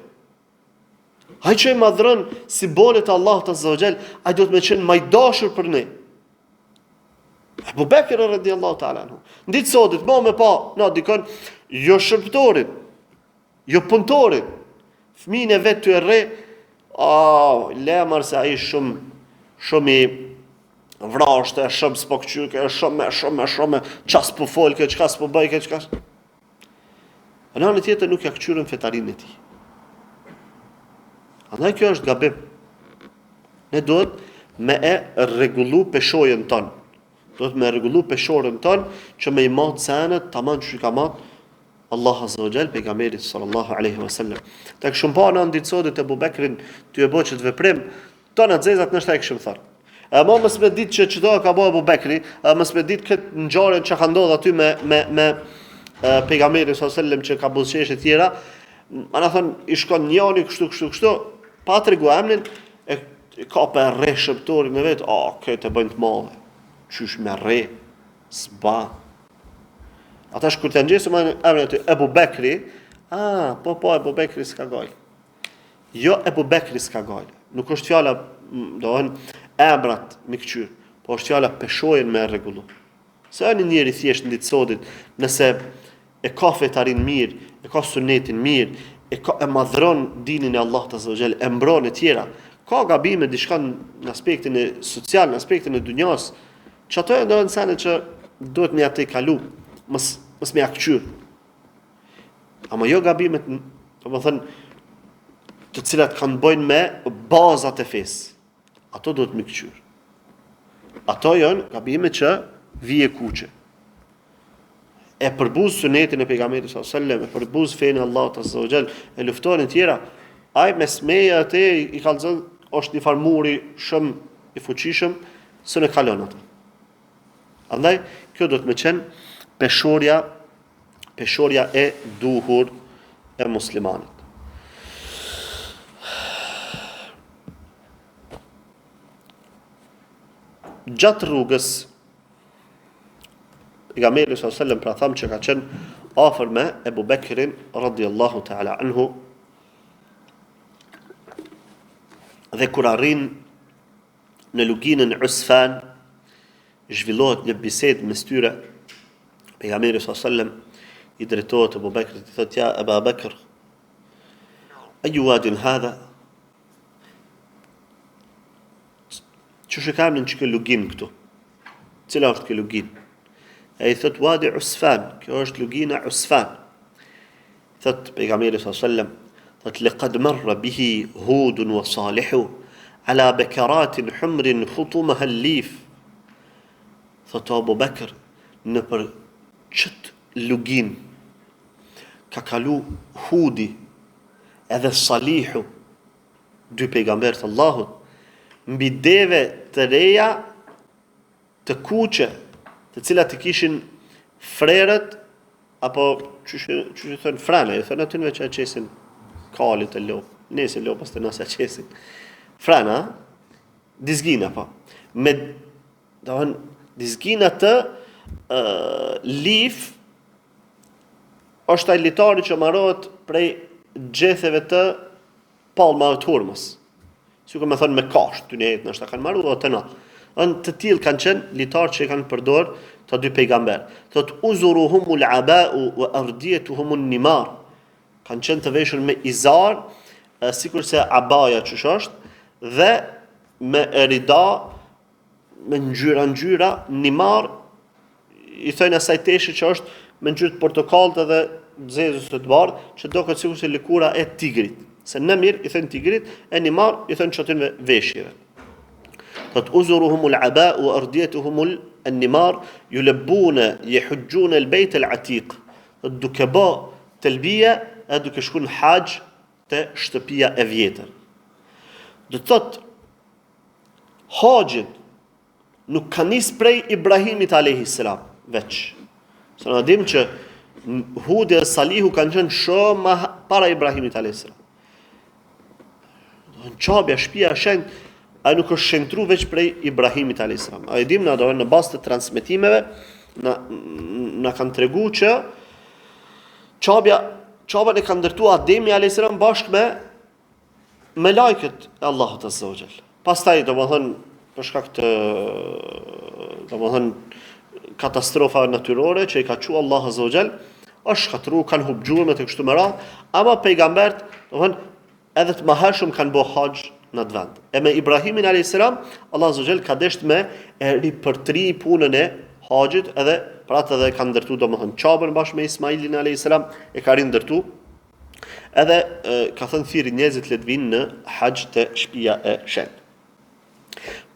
Ai që i madhron simbolet e Allahut azza wa jall, ai do të më qenë më i dashur për ne. Abu Bekr radhiyallahu ta'ala anhu. Ditë sotit më pa, na dikon jo shërptorin, jo punëtorin. Fëmijën e vet ty e rre, lemar se ai shumë i vrashte, shumë s'po këqyke, shumë, qas po folke, qka s'po bëjke, qka... Në anë tjetër nuk ja këqyrën fetarin e ti. Andaj kjo është gabim. Ne duhet me e rregullu peshojën tonë. Duhet me rregullu peshorën tonë që me i matë senet, ta manë që ka matë Allah azza wa jall pejgamberit sallallahu alaihi wasallam. Tek shumë pa në ndicodit e Abu Bekrin ty e bo që të veprim, tonë atë zezat nështë e këshëm thërë. E ma mësë me ditë që qëto ka bo Abu Bekri, mësë me ditë këtë ngjarje që ka ndodhur aty me pejgamberin sallallahu alaihi wasallam që ka buzëqeshje tjera, ana thon i shkon njëri kështu, pa tregu emrin, e ka për rre shëptorin e vet, këtë e bëjnë të madhe. Qysh me rre, s'ba. Ata kur të ngjesë më emrin aty Abu Bekri, po Abu Bekri s'ka gojë. Jo Abu Bekri s'ka gojë. Nuk është fjala, dohen emrat me këqyr, po është fjala peshojën me rregullu. Se një njeri thjesht në ditë sotit, nëse e ka fetarin mirë, e ka sunetin mirë, e madhron dinin e Allahut azza wa jall, e mbron e tjera, ka gabime diçka në aspektin e social, në aspektin e dunjas, që ato e ndohen sene që duhet me atë kalu, mos me akqyr. Ama jo gabimet, domethënë, të cilat kanë bëjnë me bazat e fesë. Ato duhet me këqyr. Ato janë gabimet që vije kuqe. E përbuz sunetin e pejgamberit sallallahu alajhi wasallam, e përbuz fenë e Allahut azza wa jall, e luftonin tjera. Ai me smeja atë i kallzon është një farmuri shumë i fuqishëm së në kalon atë. Andaj, kjo do të më qenë peshorja e duhur e muslimanit. Gjatë rrugës, pejgamberi sallallahu alajhi wasallam pra tham që ka qenë afër me Ebu Bekrin radhiyallahu ta'ala anhu, dhe kur arrin në luginën Usfan, zhvillohet një bisedë mes tyre. Pejgamberi sallallahu alajhi wasallam i drejtohet Ebu Bekrit, i thotë: "Ja Ebu Bekr, ayu wadin hadha?" Çu kam në çka lugin këtu? Cila është kjo lugin? Ai thot Wadi Usfan, kjo është lugina Usfan. Thot pejgamberi sallallahu alajhi wasallam, thot laqad marra bihi Hud wa Salih ala bakarat humr khutumaha al-lif. Thot Abu Bakr, në për çet lugin ka kalu Hudi edhe Salihu, dy pejgamberë të Allahut, mbi deve të reja të kuqe, të cilat i kishin frerët, apo që thënë frana, i thënë atynve që e qesin kalit e lopë, nese lopës të nëse e qesin. Frana, dizgina po. Me, dizgina të lif, është ai litari që marrohet prej gjetheve të palmave të hurmës. Si ku me thonë me kasht, të njëjtë nështë kanë marru dhe të natë. Të tillë kanë qenë litarë që i kanë përdor të dy pejgamber. Thot uzuruhumul aba'u wa ardiyatuhum an-nimar. Kanë qenë të veshur me izar, sikur se abaja që është, dhe me rida, me ngjyra, nimar, i thojnë asaj teshi që është me ngjyrë të portokallët dhe zezës të bardhë, që do këtë sikur se lëkura e tigrit. Se në mirë i thënë tigrit, e nimar i thënë qëtën veshjeve. Thot uzuruhumul aba'u wa ardiyatuhumul an-nimar yulabbuna yahujjuna al-bayt al-atiq. Duke bë talbiya, duke shkuar në hax te shtëpia e vjetër. Do thot haxhin nuk ka nis prej Ibrahimit alayhis salam veç. Se na dim që Hudi dhe Salihu kanë qenë shumë para Ibrahimit alayhis salam. Në qabja, shpia, shenjë, a nuk është shenjtru veç prej Ibrahimit a.s. A i dim në bazë të transmetimeve, në kanë tregu që qabën e kanë ndërtu Ademi a.s. bashkë me lajket e Allahut azza wa jall. Pastaj, për shkak të katastrofa natyrore që i ka qu Allah azza wa jall, është shkatru, kanë hubxhuar me të kështu me radhë, ama pejgambert, edhe të mëhershëm kanë bërë haxh në atë vend. E me Ibrahimin a.s. Allah azza wa jall ka desht me ripërtri punën e haxhit, edhe për atë edhe kanë ndërtu qabën bashkë me Ismailin a.s. e ka rindërtu. Edhe ka thënë thirrë njerëzit le të vinë në haxh të shtëpia e shenjtë.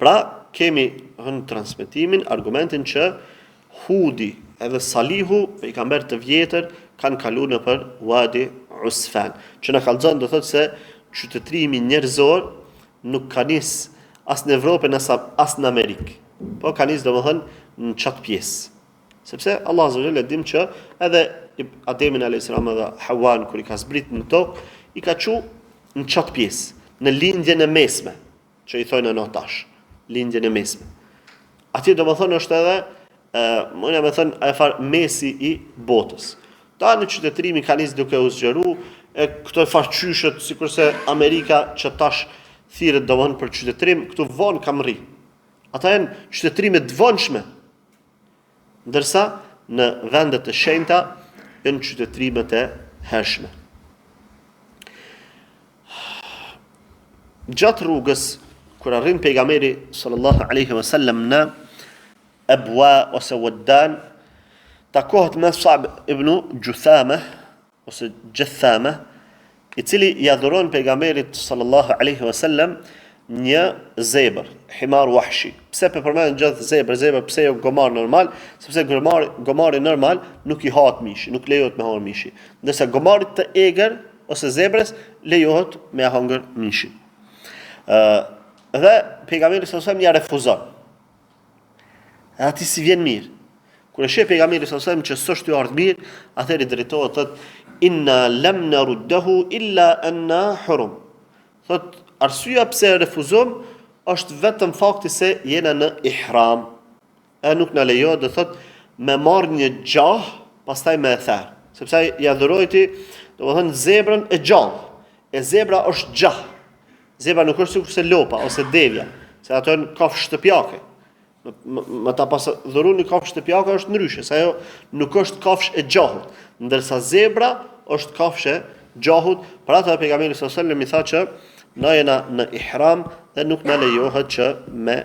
Pra kemi në transmetimin argumentin që Hudi edhe Salihu, pejgamber të vjetër, kanë kaluar nëpër Wadi Usfan, që na kallzon do thotë se qytetërimi njerëzor nuk ka nis as në Evropë as në Amerikë, po ka nis domethënë në çat pjesë. Sepse Allah azza wa jalla dim që edhe Ademin alayhis salam dhe Hawan kur i ka zbrit në tokë, i ka çu në çat pjesë, në lindjen e mesme, që i thonë në tash, lindjen e mesme. Atje domethënë është edhe mëna me thënë e far mesi i botës. Ta në qytetërimi ka nis duke u zgjeru, këto farqyshet, sikurse Amerika që tash thirret domon për qytetërim, këtu vonë kam rri. Ata janë qytetërime të vonshme. Ndërsa në vendet të shenjta janë qytetërimet e hershme. Gjatë rrugës, kur arrin pejgamberi sallallahu alaihi wasallam në Abwa ose Waddan, takohet me Sa'b ibn Juthama ose Jathama, i cili ja dhuron pejgamberit sallallahu alaihi wasallam një zebër, himar wahshi. Pse përmend gjithë zebër, pse jo gomar normal? Sepse gomari normal nuk i hahet mishi, nuk lejohet me hangër mishi. Ndërsa gomarit të egër ose zebrës lejohet me hangër mishi. Dhe pejgamberi sallallahu alaihi wasallam ja refuzon. E ati si vjen mirë. Kur e sheh pejgamberi sallallahu alaihi wasallam që s'është i ardhur mirë, atëherë drejtohet thotë inna lam naruddahu illa anna hurum. Thotë arsyeja pse e refuzojmë është vetëm fakti se jena në ihram. E nuk na lejohet të thotë me marr një gjah, pastaj me e therr. Sepse ja dhurojti, domethënë zebrën e gjallë. E zebra është gjah. Zebra nuk është sikur se lopa ose devja, se ato janë kafshë shtëpiake. Më ta pas dhuroni kafshë shtëpiake është ndryshe, se ajo nuk është kafshë e gjahut, ndërsa zebra është kafshë e gjahut. Për atë pejgamberi sallallahu alajhi wasallam i tha që na jena në ihram dhe nuk na lejohet që me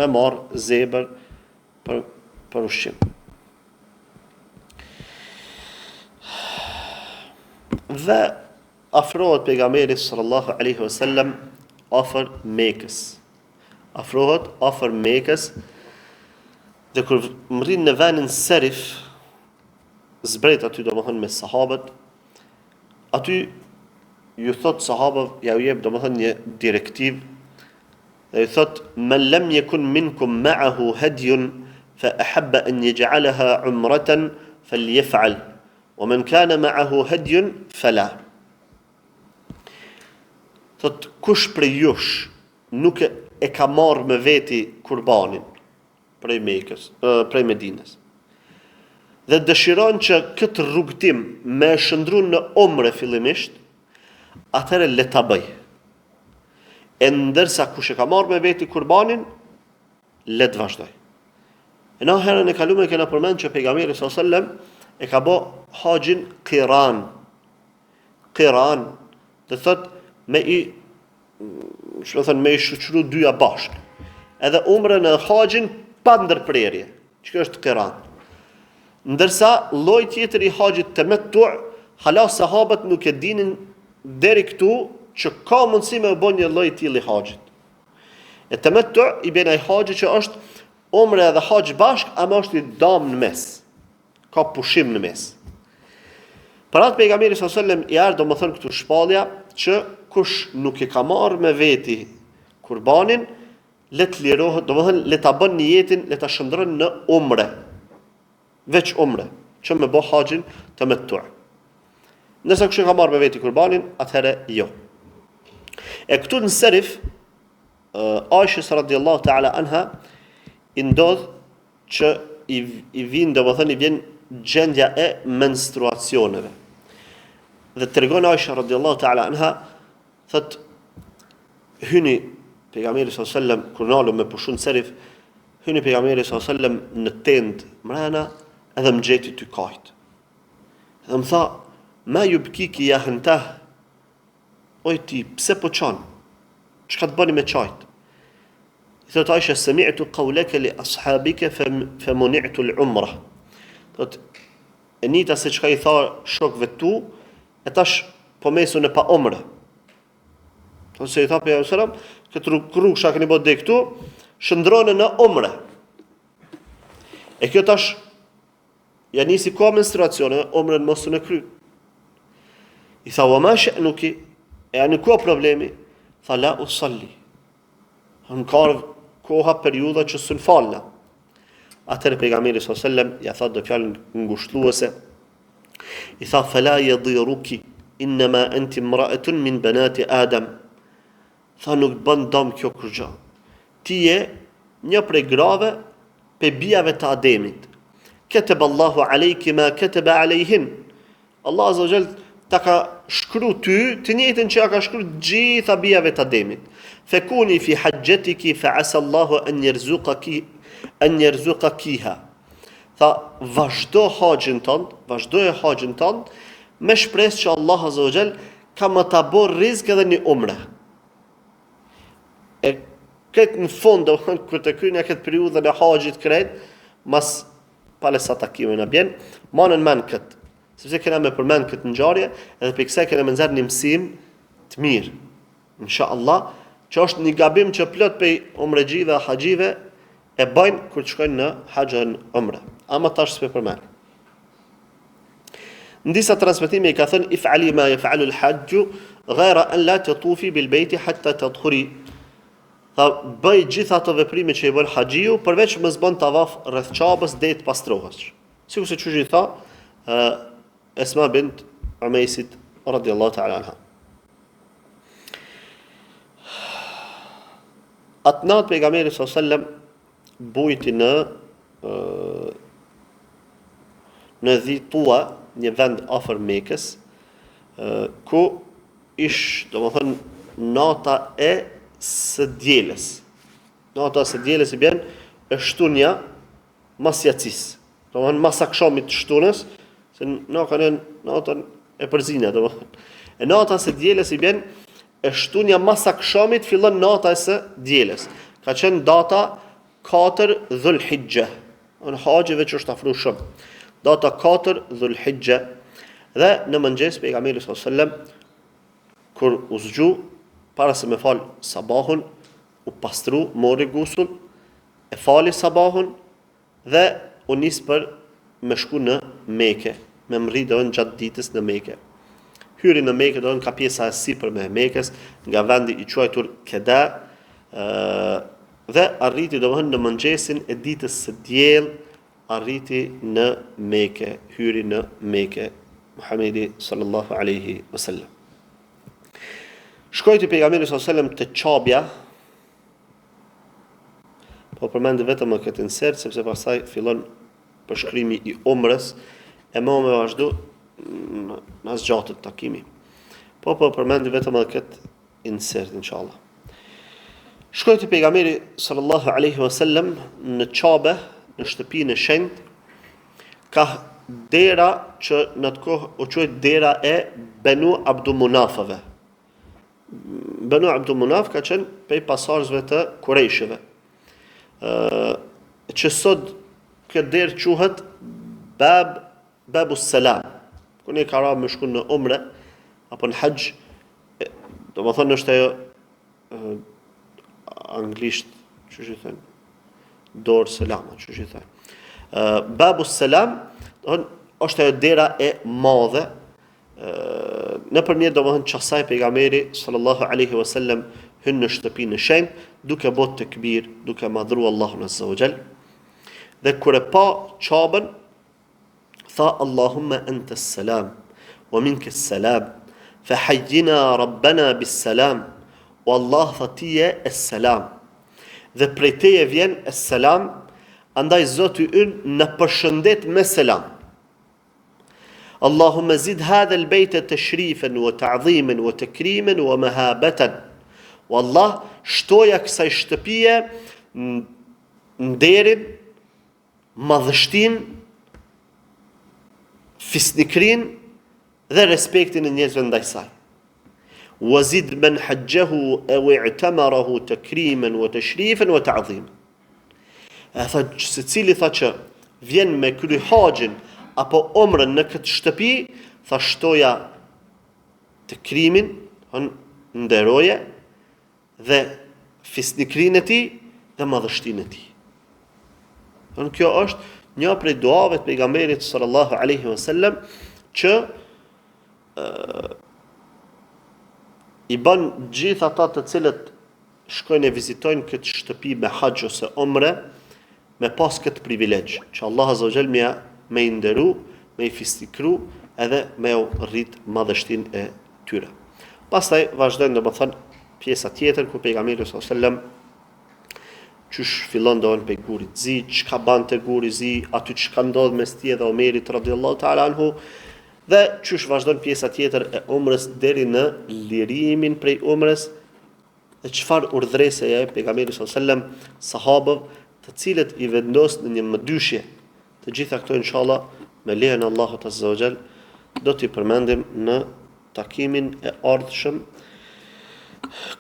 marr zebër për ushqim. Dhe afrohet pejgamberi sallallahu alaihi wasallam afër Mekës. Afrohet afër Mekës dhe kur mrin në vendin Serif, zbret aty domethënë me sahabët, aty ju thot sahabëve, ja u jep domethënë një direktiv, dhe ju thot men lam yakun minkum ma'ahu hadyun fa ahabba an yaj'alaha umratan falyaf'al wa man kana ma'ahu hadyun fala. Thot kush prej jush nuk e ka marrë me veti kurbanin prej Mekës, prej Medinës, dhe dëshiron që këtë rrugtim me shëndru në umre fillimisht, atëherë le ta bëj. E ndërsa kush e ka marrë me veti kurbanin, le të vazhdoj. E na herën e kaluar kena përmend që pejgamberi sallallahu alajhi wasallam e ka bë haxhin qiran. Qiran, do thot me i shoqëru dyja bashkë. Edhe umrën e haxhin pa ndërprerje. Çka është qiran? Ndërsa lloji tjetër i haxhit tamattu, hala sahabët nuk e dinin deri këtu që ka mundësi me bën një lloj tillë i haxhit. E tamattu i bën ai haxhi që është umre dhe haxh bashk, ama është i dam në mes. Ka pushim në mes. Për atë pejgamberi sallallahu alajhi wasallam i ardh domethënë këtu shpallja që kush nuk e ka marrë me veti kurbanin, le të lirohet, domethënë le ta bën niyetin, le ta shndron në umre. Veç umre, që me bë haxhin tamattu. Nëse kush e ka marrë me veti kurbanin, atëherë jo. E këtu në Serif, Aisha radhiyallahu ta'ala anha i ndodh që i vjen domethënë i vjen gjendja e menstruacioneve. Dhe tregon Aisha radhiyallahu ta'ala anha, thot hyni pejgamberi sallallahu alajhi wasallam kur nalu me pushun Serif, hyni pejgamberi sallallahu alajhi wasallam në tend mrena, edhe më gjeti ty kajt. Edhe më tha, ma ju bëkiki ja hëntah, oj ti, pse po qanë? Çka të bëni me qajt? I thot Aisha, sami'tu qawlaka li ashabike fa muni'tu l'umra. Thot, e nita se çka i tha shokëve tu, e tash po mesu në pa umre. Thot se i tha pejgamberi sallallahu alajhi wasallam, këtë rrugë çka keni bërë këtu, shndrone në umre. E kjo tash ja nisi ka menstruacione, umrën mos në kry. I tha, wa ma sha'nuki, e janë ka problemi? Tha, la usalli. Në ka koha periuda që sën falna. Atëherë pejgamberi sallallahu alajhi wasallam ja tha do fjalën ngushëlluese. I tha, fala yadhiruki, innama anti imra'atun min banati Adam. Tha, nuk bën dëm kjo kërgja. Ti je një prej grave pe bijave të Ademit. Kataba Allahu alayki ma kataba alayhin. Allah azza wa jall ta ka shkru ty të njëjtën që ka shkru gjitha bijave të Ademit. Fakuni fi hajjatiki fa asa Allahu an yarzuqakiha. Tha, vazhdo haxhin tënd, me shpresë që Allah azza wa jall ka më ta bërë rizq edhe një umre. E këtë në fund, kur të kryejnë këtë periudhën e haxhit krejt, mas pale sa takime në bjen, manën men këtë. Sepse kena me përmend këtë ngjarje, edhe për kësaj kena me nxjerr një mësim të mirë. Inshallah, që është një gabim që plot pej umrexhive, haxhive e bëjnë kur të shkojnë në haxhën umre. Ama tash s'pe përmend. Në disa transmetime i ka thënë if'ali ma yaf'alu al-hajju ghayra an la tatufi bil bayti hatta tadkhuri. Tha bëj gjithë ato veprime që i bën haxhiu, përveç mos bën tavaf rreth Qabës deri të pastrohesh. Sikur se çuçi tha Esma bint Umejsit radhiyallahu ta'ala anha. Atë natë pejgamberi sallallahu alaihi wasallam bujti në Dhitua, një vend afër Mekës, ku ish, domethënë, nata e së dielës. Nata e së dielës i bën e shtunja mas jacis. Domethënë mas akşamit të shtunës, se natën e përzinë, domethënë. E nata e së dielës i bën e shtunja mas akşamit fillon nata e së dielës. Ka qenë data 4 Dhulhijja. Në haxhive që është afruar shumë. Data 4 Dhulhijja. Dhe në mëngjes pejgamberi sallallahu alajhi wasallam kur u zgju para se me fal sabahun, u pastru, mori gusull, e fali sabahun dhe u nis për me shku në Mekë, me mri do në gjatë ditës në Mekë. Hyri në Mekë do në ka pjesa e sipër me Mekës, nga vendi i quajtur Keda, dhe arriti domethënë në mëngjesin e ditës së diell, arriti në Mekë, hyri në Mekë, Muhamedi sallallahu alaihi wasallam. Shkoi te pejgamberi sallallahu alaihi wasallam te Qabja. Po përmend vetëm këtë insert sepse pastaj fillon përshkrimi i umrës e më me vazhdu në zgjatë të takimi. Po përmend vetëm këtë insert inshallah. Shkoi te pejgamberi sallallahu alaihi wasallam në Qabë, në shtëpinë e shenjtë, ka dera që në atë kohë u quajt dera e Banu Abdu Munafëve. Banu Abdu Munaf ka qenë prej pasardhësve të Kurejshëve. Që sot këtë derë quhet Babus Salam. Kur ne ka rënë me shku në umre apo në haxh, domethënë është ajo anglisht, çu thënë, Dor Salam, çu thënë. Babus Salam është ajo dera e madhe, nëpërmjet domethënë çasaj pejgamberi sallallahu alaihi wasallam hyn në shtëpinë e shenjtë, duke bërë tekbir, duke madhruar Allahun azza wa jall. Dhe kur e pa Qabën, tha Allahumma anta as-salam wa minka as-salam, fa hayyina rabbana bis-salam. O Allah, tha ti je es-salam. Dhe prej teje vjen es-salam, andaj Zoti ynë na përshëndet me selam. Allahumma zid hadha al-bayta tashrifan wa ta'dhiman wa takriman wa mahabatan. O Allah, shtoja kësaj shtëpie nderin, madhështin, fisnikrin dhe respektin e njerëzve ndaj saj. Wa zid man hajjahu aw i'tamarahu takriman wa tashrifan wa ta'dhiman. Tha secili tha që vjen me kry haxhin apo umrën në këtë shtëpi, tha shtoja të krimin, nderoje, dhe fisnikrin e tij dhe madhështinë e tij. Kjo është një prej duave të pejgamberit sallallahu alaihi wasallam që i bën gjithë ata të cilët shkojnë e vizitojnë këtë shtëpi me haxh ose umre, me pas këtë privilegj, që Allah azza wa jall me i nderu, me i fisnikru, edhe me u rrit madhështinë e tyre. Pastaj vazhdojnë domethënë pjesa tjetër ku pejgamberi sallallahu alaihi wasallam çysh fillon doën pe gurit zi, çka bante guri zi, aty çka ndodh mes tij dhe Omerit radhiyallahu ta'ala anhu, dhe çysh vazhdon pjesa tjetër e umrës deri në lirimin prej umrës, dhe çfarë urdhrese ja pejgamberi sallallahu alaihi wasallam sahabëve, të cilët i vendos në një mëdyshje. Të gjitha këto inshallah me lejen e Allahut azza wa jall do t'i përmendim në takimin e ardhshëm.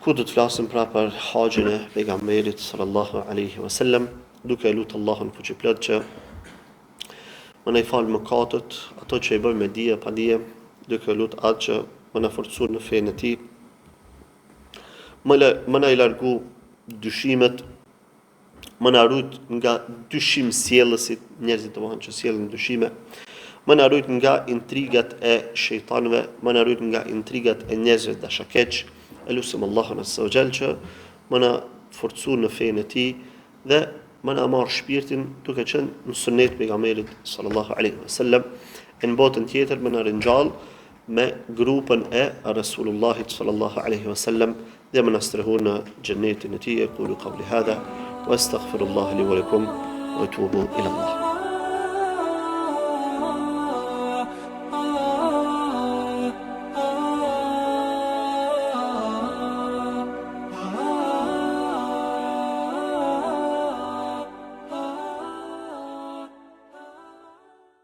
ku do të flasim pra për haxhin e pejgamberit sallallahu alaihi wasallam, duke lutur Allahun fuqiplot që më na fal mëkatet, ato që i bëjmë me dije pa dije, duke lutur atë që më na forcon në fenë e tij, më na i largu dyshimet, më na rujt nga dyshim sjellësit, njerëzit domethënë që sjellin dyshime, më na rujt nga intrigat e shejtanëve, më na rujt nga intrigat e njerëzve dashakeq. Elusim Allahun azza wa jall që më na forcon në fenë e tij dhe më na marr shpirtin duke qenë në sunet pejgamberit sallallahu alaihi wasallam. Në botën tjetër më na ringjall me grupën e Rasulullahit sallallahu alaihi wasallam dhe më na strehon në xhenetin e tij. Qulu qawli hadha wa astaghfirullah li wa lakum wa atubu ila Allah.